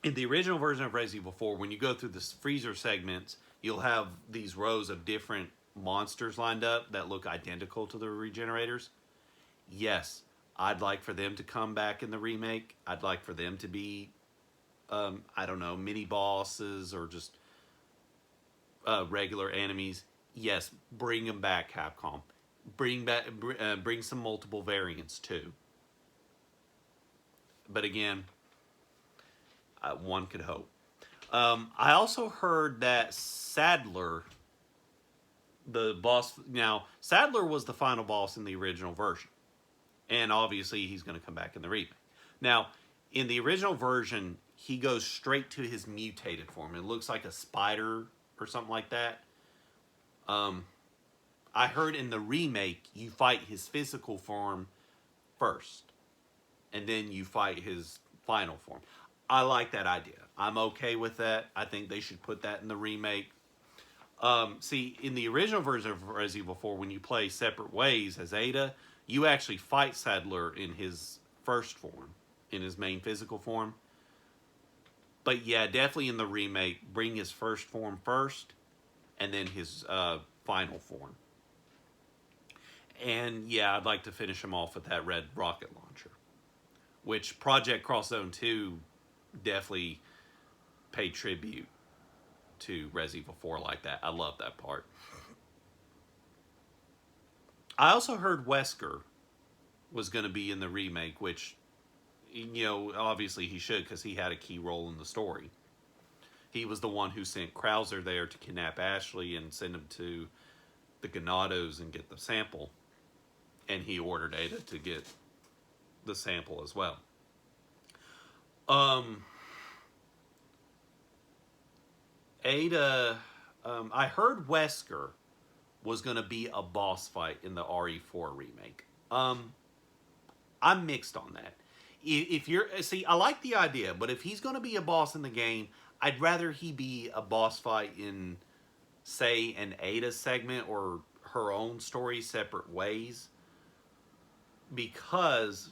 in the original version of Resident Evil 4, when you go through the freezer segments, you'll have these rows of different monsters lined up that look identical to the Regenerators. Yes, I'd like for them to come back in the remake. I'd like for them to be, I don't know, mini bosses or just regular enemies. Yes, bring them back, Capcom. Bring some multiple variants too. But again, one could hope. I also heard that Sadler, the boss. Now, Sadler was the final boss in the original version, and obviously he's going to come back in the remake. Now, in the original version, he goes straight to his mutated form. It looks like a spider or something like that. I heard in the remake, you fight his physical form first, and then you fight his final form. I like that idea. I'm okay with that. I think they should put that in the remake. See, in the original version of Resident Evil 4, when you play Separate Ways as Ada, you actually fight Sadler in his first form, in his main physical form. But yeah, definitely in the remake, bring his first form first, and then his final form. And yeah, I'd like to finish him off with that red rocket launcher, which Project Cross Zone 2 definitely paid tribute to Resident Evil 4 like that. I love that part. I also heard Wesker was going to be in the remake, which, obviously he should, because he had a key role in the story. He was the one who sent Krauser there to kidnap Ashley and send him to the Ganados and get the sample. And he ordered Ada to get the sample as well. Ada, I heard Wesker was going to be a boss fight in the RE4 remake. I'm mixed on that. If you're, see, I like the idea, but if he's going to be a boss in the game, I'd rather he be a boss fight in, say, an Ada segment or her own story, Separate Ways. Because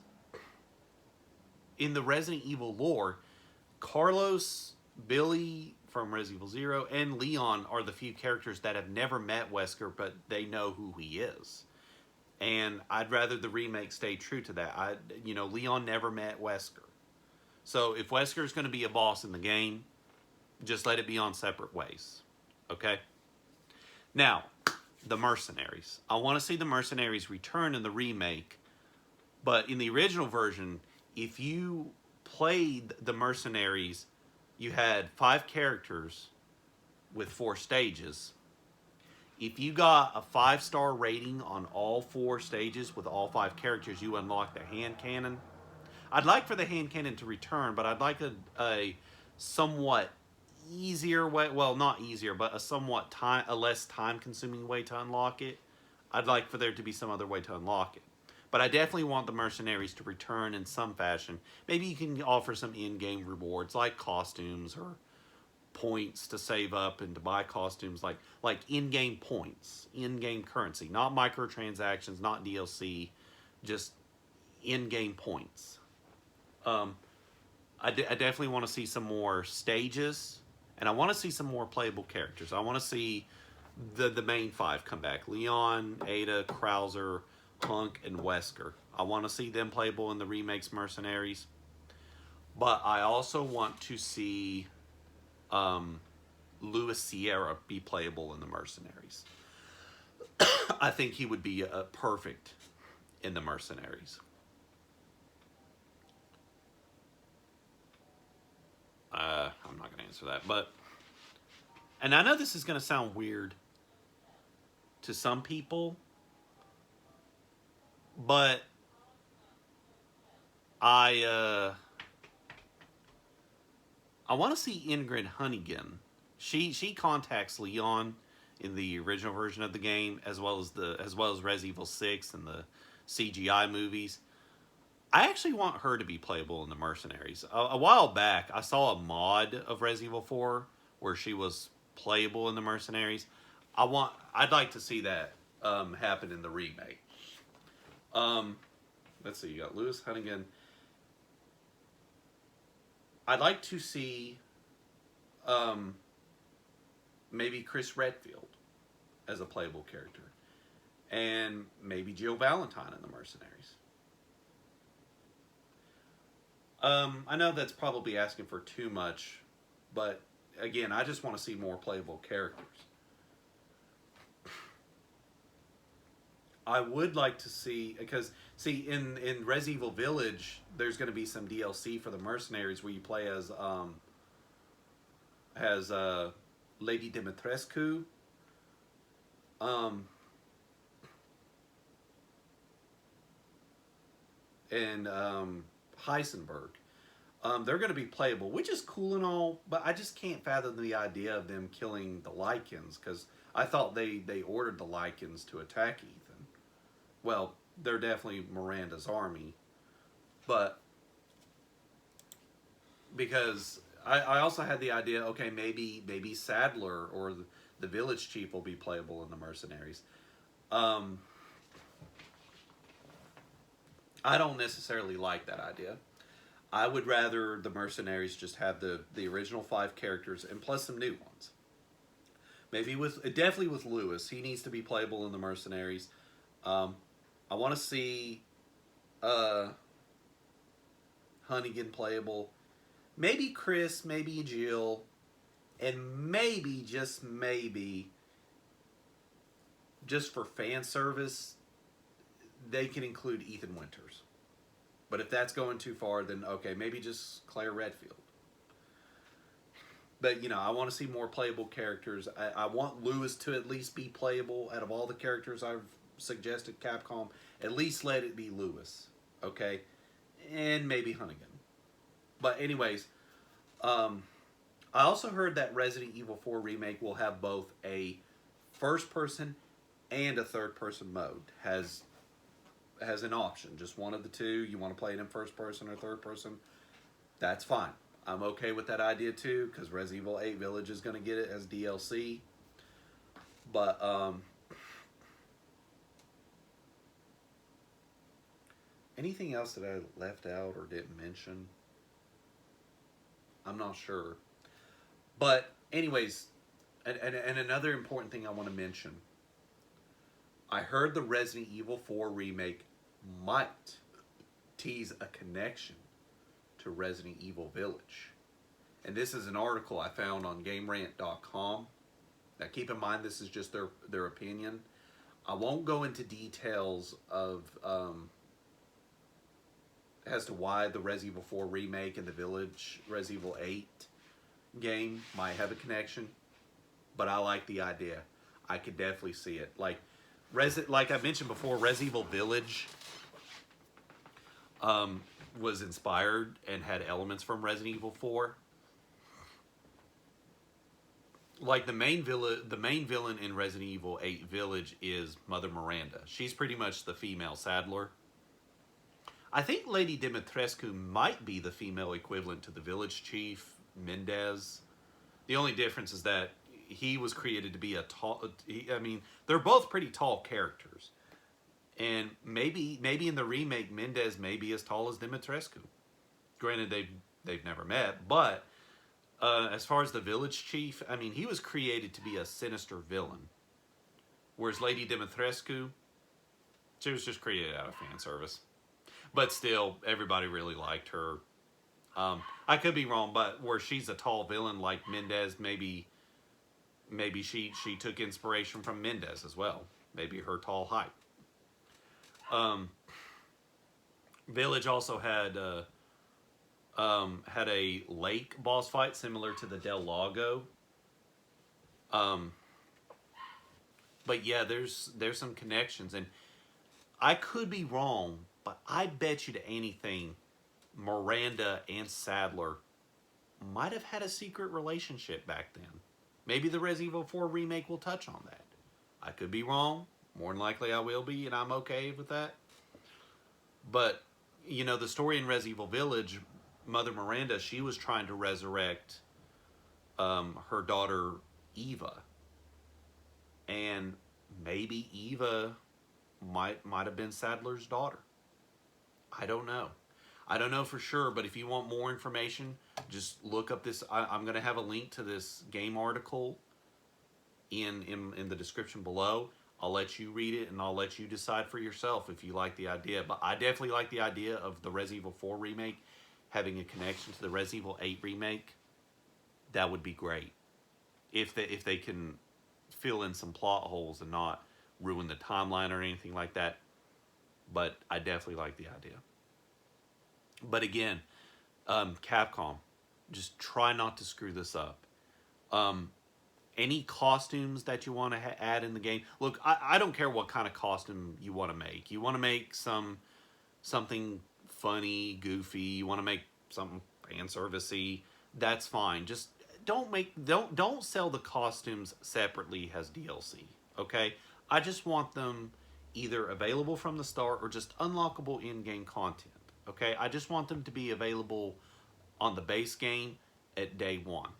in the Resident Evil lore, Carlos, Billy from Resident Evil 0, and Leon are the few characters that have never met Wesker, but they know who he is. And I'd rather the remake stay true to that. Leon never met Wesker. So if Wesker is going to be a boss in the game, Just let it be on separate ways. Okay? Now, the mercenaries. I want to see the mercenaries return in the remake, but in the original version, if you played the mercenaries, you had 5 characters with 4 stages. If you got a 5-star rating on all 4 stages with all 5 characters, you unlock the hand cannon. I'd like for the hand cannon to return, but I'd like a somewhat easier way. Well, not easier, but a less time consuming way to unlock it. I'd like for there to be some other way to unlock it. But I definitely want the mercenaries to return in some fashion. Maybe you can offer some in-game rewards like costumes or points to save up and to buy costumes, like in-game points, in-game currency, not microtransactions, not DLC, just in-game points. I definitely want to see some more stages, and I want to see some more playable characters. I want to see the main 5 come back: Leon, Ada, Krauser, Hunk, and Wesker. I want to see them playable in the remakes Mercenaries, but I also want to see Louis Sierra be playable in the Mercenaries. I think he would be perfect in the Mercenaries. I'm not going to answer that, and I know this is going to sound weird to some people, but I want to see Ingrid Hunnigan. She contacts Leon in the original version of the game, as well as Res Evil 6 and the CGI movies. I actually want her to be playable in the Mercenaries. A while back, I saw a mod of Res Evil 4 where she was playable in the Mercenaries. I'd like to see that happen in the remake. Let's see, you got Louis Hunnigan. I'd like to see maybe Chris Redfield as a playable character, and maybe Jill Valentine in the Mercenaries. I know that's probably asking for too much, but again, I just want to see more playable characters. I would like to see, because in Res Evil Village, there's going to be some DLC for the Mercenaries where you play as Lady Dimitrescu, and Heisenberg. They're going to be playable, which is cool and all, but I just can't fathom the idea of them killing the Lycans, because I thought they ordered the Lycans to attack Ethan. Well, they're definitely Miranda's army, but because I also had the idea, okay, maybe Sadler or the village chief will be playable in the Mercenaries. I don't necessarily like that idea. I would rather the Mercenaries just have the original 5 characters and plus some new ones. Maybe definitely with Lewis, he needs to be playable in the Mercenaries. I want to see Hunnigan playable. Maybe Chris, maybe Jill, and maybe, just maybe, just for fan service, they can include Ethan Winters. But if that's going too far, then okay, maybe just Claire Redfield. But, I want to see more playable characters. I want Lewis to at least be playable. Out of all the characters I've suggested Capcom, at least let it be Lewis. Okay? And maybe Hunnigan. But anyways, I also heard that Resident Evil 4 Remake will have both a first-person and a third-person mode. Has an option. Just one of the two. You want to play it in first-person or third-person? That's fine. I'm okay with that idea too, because Resident Evil 8 Village is going to get it as DLC. But, anything else that I left out or didn't mention? I'm not sure. But, anyways, and another important thing I want to mention. I heard the Resident Evil 4 remake might tease a connection to Resident Evil Village. And this is an article I found on GameRant.com. Now, keep in mind, this is just their opinion. I won't go into details of as to why the Resident Evil 4 remake and the Village Resident Evil 8 game might have a connection, but I like the idea. I could definitely see it. Like I mentioned before, Resident Evil Village was inspired and had elements from Resident Evil 4. Like the main villain in Resident Evil 8 Village is Mother Miranda. She's pretty much the female Saddler. I think Lady Dimitrescu might be the female equivalent to the village chief, Mendez. The only difference is that he was created to be a tall... I mean, they're both pretty tall characters. And maybe in the remake, Mendez may be as tall as Dimitrescu. Granted, they've never met, but as far as the village chief, I mean, he was created to be a sinister villain. Whereas Lady Dimitrescu, she was just created out of fan service. But still, everybody really liked her. I could be wrong, but where she's a tall villain like Mendez, maybe she took inspiration from Mendez as well. Maybe her tall height. Village also had a lake boss fight similar to the Del Lago. But yeah, there's some connections, and I could be wrong, but I bet you to anything, Miranda and Saddler might have had a secret relationship back then. Maybe the Resident Evil 4 remake will touch on that. I could be wrong. More than likely I will be, and I'm okay with that. But, you know, the story in Resident Evil Village, Mother Miranda, she was trying to resurrect her daughter Eva. And maybe Eva might have been Saddler's daughter. I don't know. I don't know for sure, but if you want more information, just look up this. I'm going to have a link to this game article in the description below. I'll let you read it, and I'll let you decide for yourself if you like the idea. But I definitely like the idea of the Resident Evil 4 remake having a connection to the Resident Evil 8 remake. That would be great. If they can fill in some plot holes and not ruin the timeline or anything like that. But I definitely like the idea. But again, Capcom, just try not to screw this up. Any costumes that you want to add in the game. Look, I don't care what kind of costume you want to make. You want to make something funny, goofy. You want to make something fan servicey. That's fine. Just don't sell the costumes separately as DLC. Okay, I just want them either available from the start or just unlockable in-game content. Okay, I just want them to be available on the base game at day one.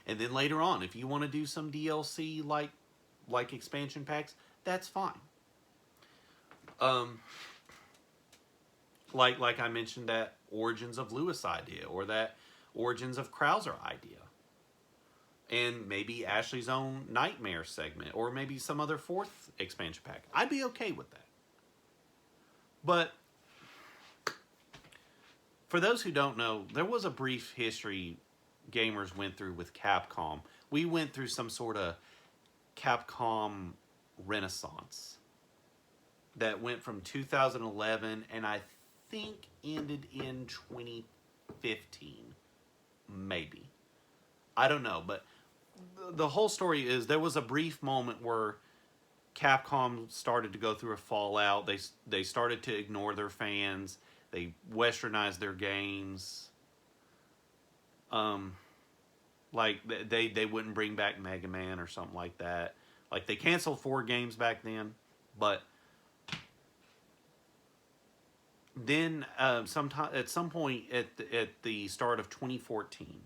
And then later on, if you want to do some DLC like expansion packs, that's fine. Like I mentioned, that Origins of Lewis idea, or that Origins of Krauser idea. And maybe Ashley's own Nightmare segment, or maybe some other fourth expansion pack. I'd be okay with that. But for those who don't know, there was a brief history gamers went through with Capcom. We went through some sort of Capcom renaissance that went from 2011 and I think ended in 2015. Maybe. I don't know, but the whole story is there was a brief moment where Capcom started to go through a fallout. They started to ignore their fans. They westernized their games. Like they wouldn't bring back Mega Man or something like that. Like they canceled 4 games back then, but then at some point at the start of 2014,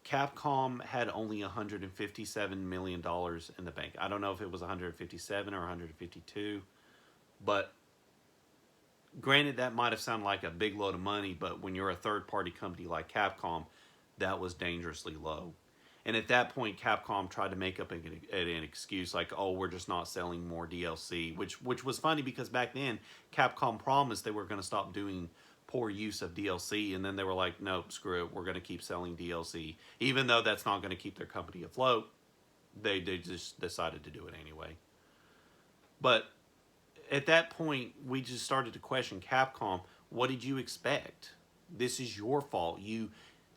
Capcom had only $157 million in the bank. I don't know if it was 157 or 152, but granted, that might have sounded like a big load of money, but when you're a third-party company like Capcom, that was dangerously low. And at that point, Capcom tried to make up an excuse like, oh, we're just not selling more DLC, which was funny because back then, Capcom promised they were going to stop doing poor use of DLC, and then they were like, nope, screw it, we're going to keep selling DLC, even though that's not going to keep their company afloat. They just decided to do it anyway. But at that point, we just started to question Capcom. What did you expect? This is your fault. You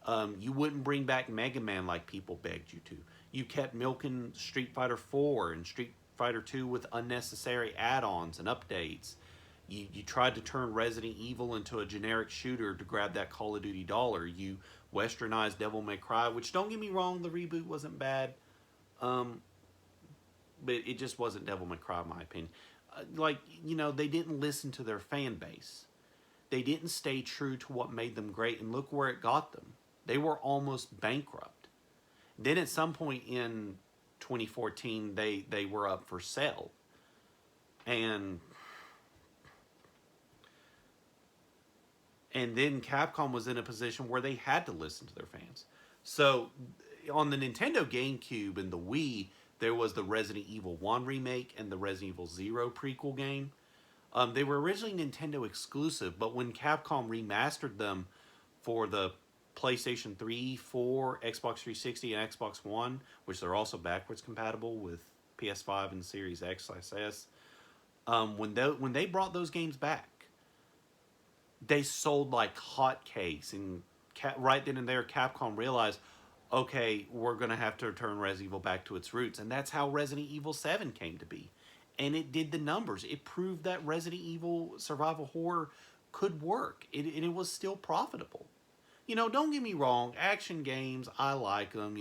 wouldn't bring back Mega Man like people begged you to. You kept milking Street Fighter 4 and Street Fighter 2 with unnecessary add-ons and updates. You tried to turn Resident Evil into a generic shooter to grab that Call of Duty dollar. You westernized Devil May Cry, which, don't get me wrong, the reboot wasn't bad. But it just wasn't Devil May Cry, in my opinion. They didn't listen to their fan base. They didn't stay true to what made them great, and look where it got them. They were almost bankrupt. Then at some point in 2014, they were up for sale. And then Capcom was in a position where they had to listen to their fans. So on the Nintendo GameCube and the Wii, there was the Resident Evil 1 remake and the Resident Evil 0 prequel game. They were originally Nintendo exclusive, but when Capcom remastered them for the PlayStation 3, 4, Xbox 360, and Xbox One, which they're also backwards compatible with PS5 and Series X/S, when they brought those games back, they sold like hotcakes, and right then and there, Capcom realized, okay, we're going to have to return Resident Evil back to its roots. And that's how Resident Evil 7 came to be. And it did the numbers. It proved that Resident Evil survival horror could work. And it was still profitable. Don't get me wrong. Action games, I like them.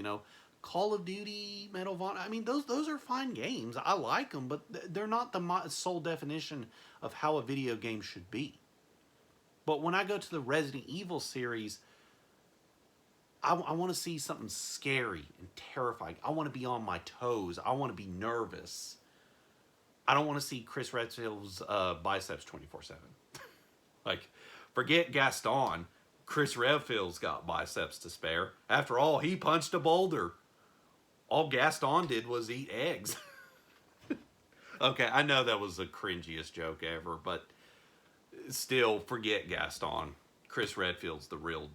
Call of Duty, Medal of Honor. I mean, those are fine games. I like them, but they're not the sole definition of how a video game should be. But when I go to the Resident Evil series, I want to see something scary and terrifying. I want to be on my toes. I want to be nervous. I don't want to see Chris Redfield's biceps 24/7. Like, forget Gaston. Chris Redfield's got biceps to spare. After all, he punched a boulder. All Gaston did was eat eggs. Okay, I know that was the cringiest joke ever, but still, forget Gaston. Chris Redfield's the real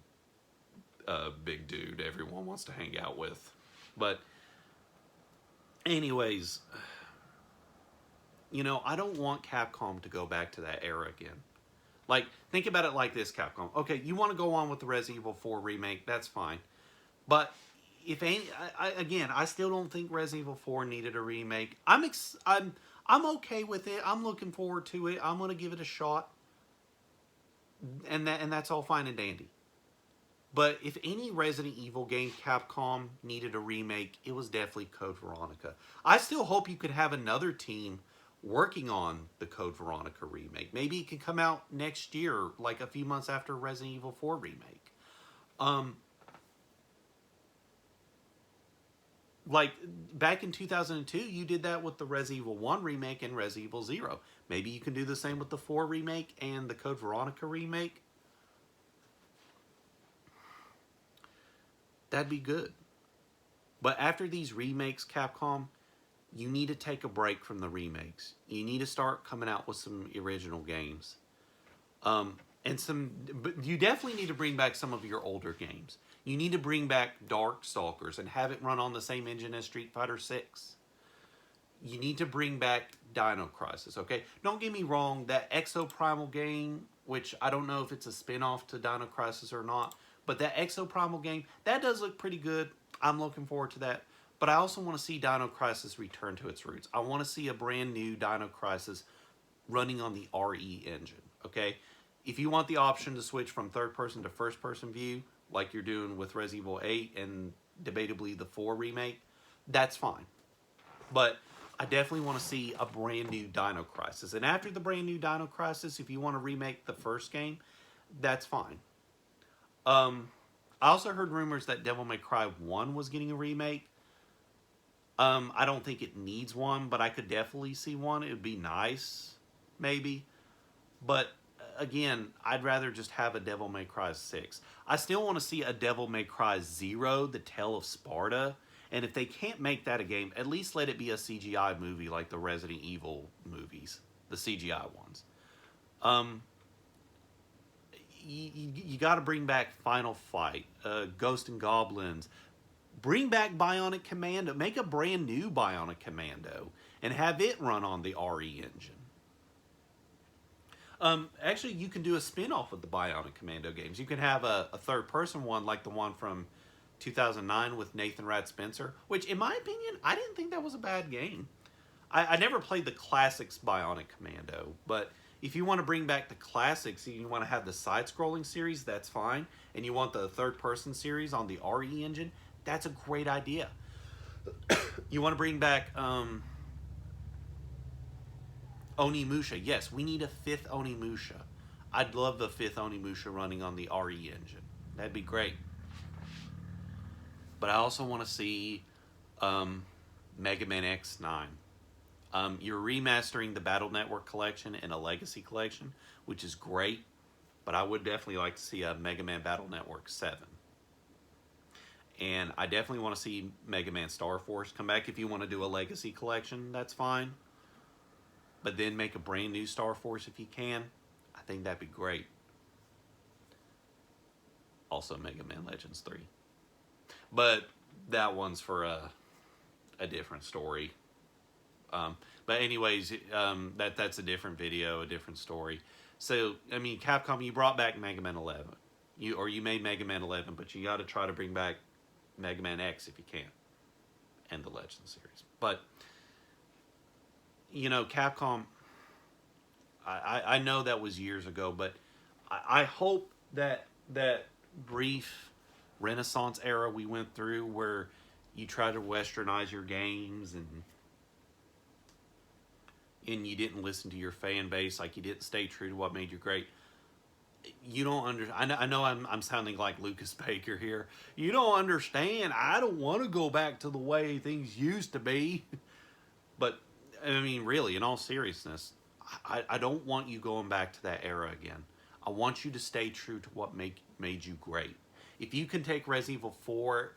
big dude everyone wants to hang out with. But anyways, I don't want Capcom to go back to that era again. Like, think about it like this, Capcom. Okay, you want to go on with the Resident Evil 4 remake, that's fine. But if any, I still don't think Resident Evil 4 needed a remake. I'm okay with it. I'm looking forward to it. I'm going to give it a shot. And that's all fine and dandy. But if any Resident Evil game Capcom needed a remake, it was definitely Code Veronica. I still hope you could have another team working on the Code Veronica remake. Maybe it could come out next year, like a few months after Resident Evil 4 remake. Like, back in 2002, you did that with the Resident Evil 1 remake and Resident Evil 0. Maybe you can do the same with the 4 remake and the Code Veronica remake. That'd be good. But after these remakes, Capcom, you need to take a break from the remakes. You need to start coming out with some original games. But you definitely need to bring back some of your older games. You need to bring back Darkstalkers and have it run on the same engine as Street Fighter 6. You need to bring back Dino Crisis, okay? Don't get me wrong, that Exoprimal game, which I don't know if it's a spin-off to Dino Crisis or not, but that Exoprimal game, that does look pretty good. I'm looking forward to that. But I also want to see Dino Crisis return to its roots. I want to see a brand new Dino Crisis running on the RE engine, okay? If you want the option to switch from third-person to first-person view, like you're doing with Resident Evil 8 and debatably the 4 remake, that's fine. But I definitely want to see a brand new Dino Crisis. And after the brand new Dino Crisis, if you want to remake the first game, that's fine. I also heard rumors that Devil May Cry 1 was getting a remake. I don't think it needs one, but I could definitely see one. It would be nice, maybe. But again, I'd rather just have a Devil May Cry 6. I still want to see a Devil May Cry 0, The Tale of Sparta. And if they can't make that a game, at least let it be a CGI movie like the Resident Evil movies, the CGI ones. you got to bring back Final Fight, Ghost and Goblins. Bring back Bionic Commando. Make a brand new Bionic Commando and have it run on the RE engine. Actually, you can do a spin-off of the Bionic Commando games. You can have a third-person one like the one from 2009 with Nathan Rad Spencer, which, in my opinion, I didn't think that was a bad game. I never played the classics Bionic Commando, but if you want to bring back the classics and you want to have the side-scrolling series, that's fine. And you want the third-person series on the RE engine, that's a great idea. You want to bring back Onimusha. Yes, we need a fifth Onimusha. I'd love the fifth Onimusha running on the RE engine. That'd be great. But I also want to see Mega Man X9. You're remastering the Battle Network collection and a Legacy collection, which is great. But I would definitely like to see a Mega Man Battle Network 7. And I definitely want to see Mega Man Star Force come back. If you want to do a Legacy collection, that's fine. But then make a brand new Star Force if you can. I think that'd be great. Also Mega Man Legends 3. But that one's for a different story. But anyways, that's a different video, a different story. So, I mean, Capcom, you brought back Mega Man 11. You made Mega Man 11, but you got to try to bring back Mega Man X if you can. And the Legend series. But, you know, Capcom, I know that was years ago, but I hope that brief Renaissance era we went through where you try to westernize your games and you didn't listen to your fan base, like you didn't stay true to what made you great. You don't understand. I know I'm sounding like Lucas Baker here. You don't understand. I don't want to go back to the way things used to be. But, I mean, really, in all seriousness, I don't want you going back to that era again. I want you to stay true to what made you great. If you can take Resident Evil 4,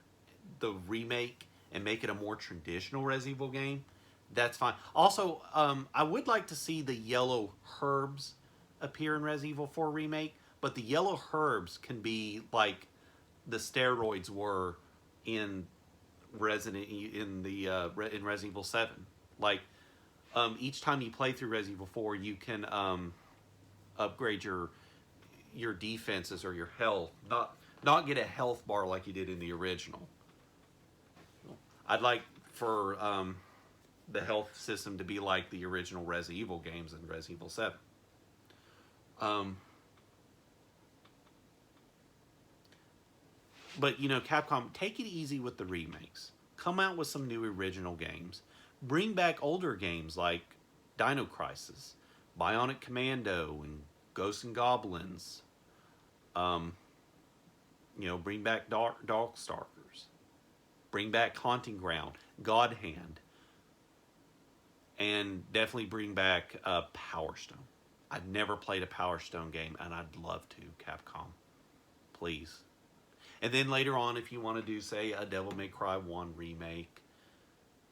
the remake, and make it a more traditional Resident Evil game, that's fine. Also, I would like to see the yellow herbs appear in Resident Evil 4 remake, but the yellow herbs can be like the steroids were in Resident Evil 7. Like each time you play through Resident Evil 4, you can upgrade your defenses or your health, not get a health bar like you did in the original. I'd like for the health system to be like the original Resident Evil games and Resident Evil 7. But, you know, Capcom, take it easy with the remakes. Come out with some new original games. Bring back older games like Dino Crisis, Bionic Commando, and Ghosts and Goblins. You know, bring back Darkstalkers. Bring back Haunting Ground, God Hand. And definitely bring back Power Stone. I've never played a Power Stone game, and I'd love to, Capcom. Please. And then later on, if you want to do, say, a Devil May Cry 1 remake,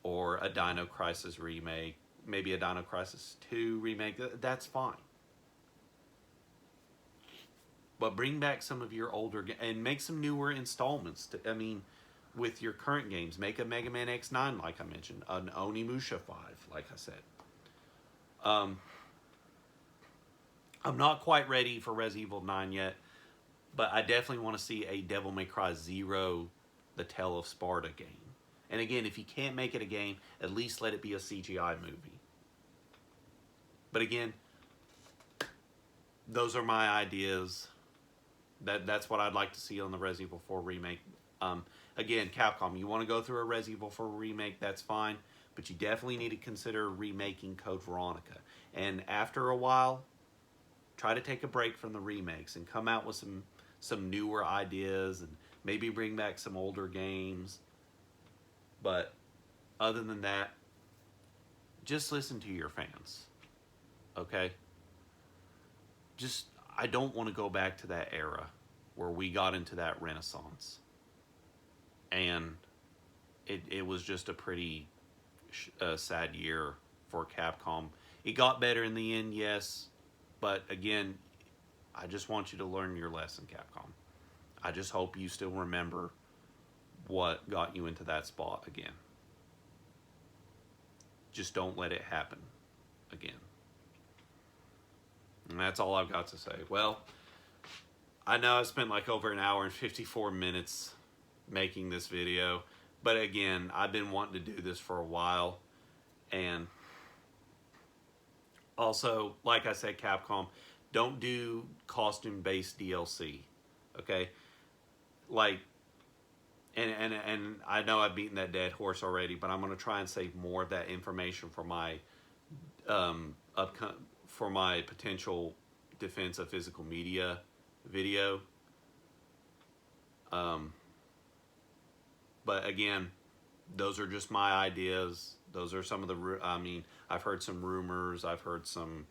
or a Dino Crisis remake, maybe a Dino Crisis 2 remake, that's fine. But bring back some of your older and make some newer installments. With your current games, make a Mega Man X9, like I mentioned, an Onimusha 5, like I said. I'm not quite ready for Resident Evil 9 yet, but I definitely want to see a Devil May Cry 0, The Tale of Sparta game. And again, if you can't make it a game, at least let it be a CGI movie. But again, those are my ideas. That's what I'd like to see on the Resident Evil 4 remake. Again, Capcom, you want to go through a Resident Evil 4 remake, that's fine. But you definitely need to consider remaking Code Veronica. And after a while, try to take a break from the remakes and come out with some newer ideas and maybe bring back some older games. But other than that, just listen to your fans. Okay? I don't want to go back to that era where we got into that renaissance. And it was just a pretty sad year for Capcom. It got better in the end, yes. But again, I just want you to learn your lesson, Capcom. I just hope you still remember what got you into that spot again. Just don't let it happen again. And that's all I've got to say. Well, I know I spent like over an hour and 54 minutes making this video. But again, I've been wanting to do this for a while. And also, like I said, Capcom, don't do costume-based DLC. Okay? Like, and I know I've beaten that dead horse already, but I'm going to try and save more of that information for my for my potential defense of physical media video. But again, those are just my ideas. Those are some of the, I mean, I've heard some rumors. I've heard some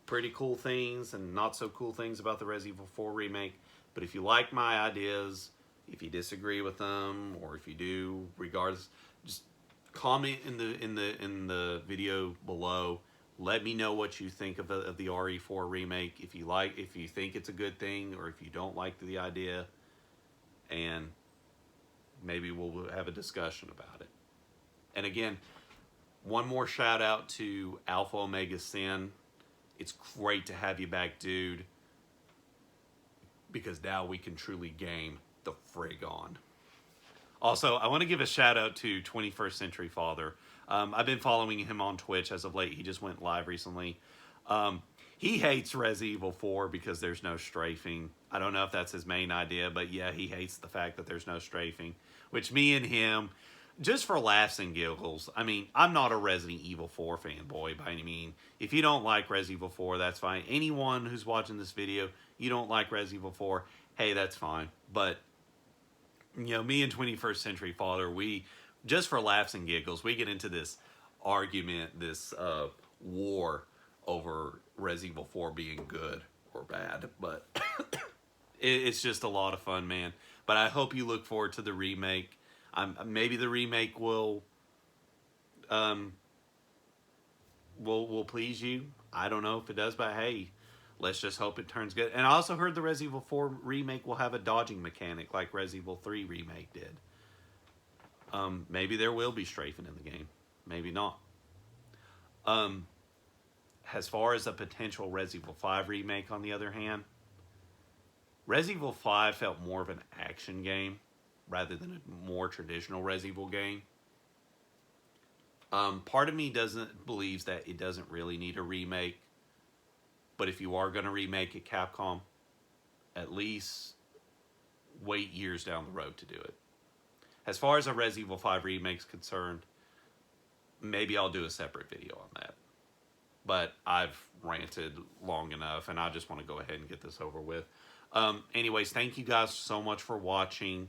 pretty cool things and not so cool things about the Resident Evil 4 remake. But if you like my ideas, if you disagree with them, or if you do, regardless, just comment in the video below. Let me know what you think of the RE4 remake. If you think it's a good thing, or if you don't like the idea, and maybe we'll have a discussion about it. And again, one more shout out to Alpha Omega Sin. It's great to have you back, dude, because now we can truly game the frig on. Also, I want to give a shout out to 21st Century Father. I've been following him on Twitch as of late. He just went live recently. He hates Resident Evil 4 because there's no strafing. I don't know if that's his main idea, but yeah, he hates the fact that there's no strafing. Which me and him, just for laughs and giggles, I mean, I'm not a Resident Evil 4 fanboy by any means. If you don't like Resident Evil 4, that's fine. Anyone who's watching this video, you don't like Resident Evil 4, hey, that's fine. But, you know, me and 21st Century Father, we, just for laughs and giggles, we get into this argument, this war over Resident Evil 4 being good or bad. But it's just a lot of fun, man. But I hope you look forward to the remake. Maybe the remake will please you. I don't know if it does, but hey, let's just hope it turns good. And I also heard the Resident Evil 4 remake will have a dodging mechanic like Resident Evil 3 remake did. Maybe there will be strafing in the game. Maybe not. As far as a potential Resident Evil 5 remake, on the other hand, Resident Evil 5 felt more of an action game rather than a more traditional Resident Evil game. Part of me believes that it doesn't really need a remake. But if you are going to remake it, Capcom, at least wait years down the road to do it. As far as a Resident Evil 5 remake is concerned, maybe I'll do a separate video on that. But I've ranted long enough, and I just want to go ahead and get this over with. Anyways, thank you guys so much for watching.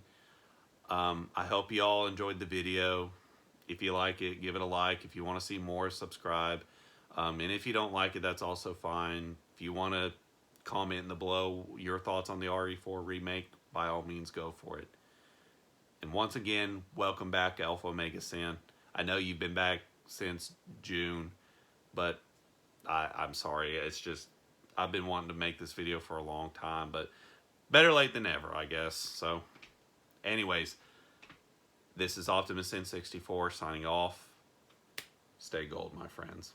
I hope you all enjoyed the video. If you like it, give it a like. If you want to see more, subscribe. And if you don't like it, that's also fine. If you want to comment in the below your thoughts on the RE4 remake, by all means, go for it. And once again, welcome back, Alpha Omega Sin. I know you've been back since June, but I'm sorry. It's just, I've been wanting to make this video for a long time, but better late than never, I guess. So, anyways, this is Optimus N64 signing off. Stay gold, my friends.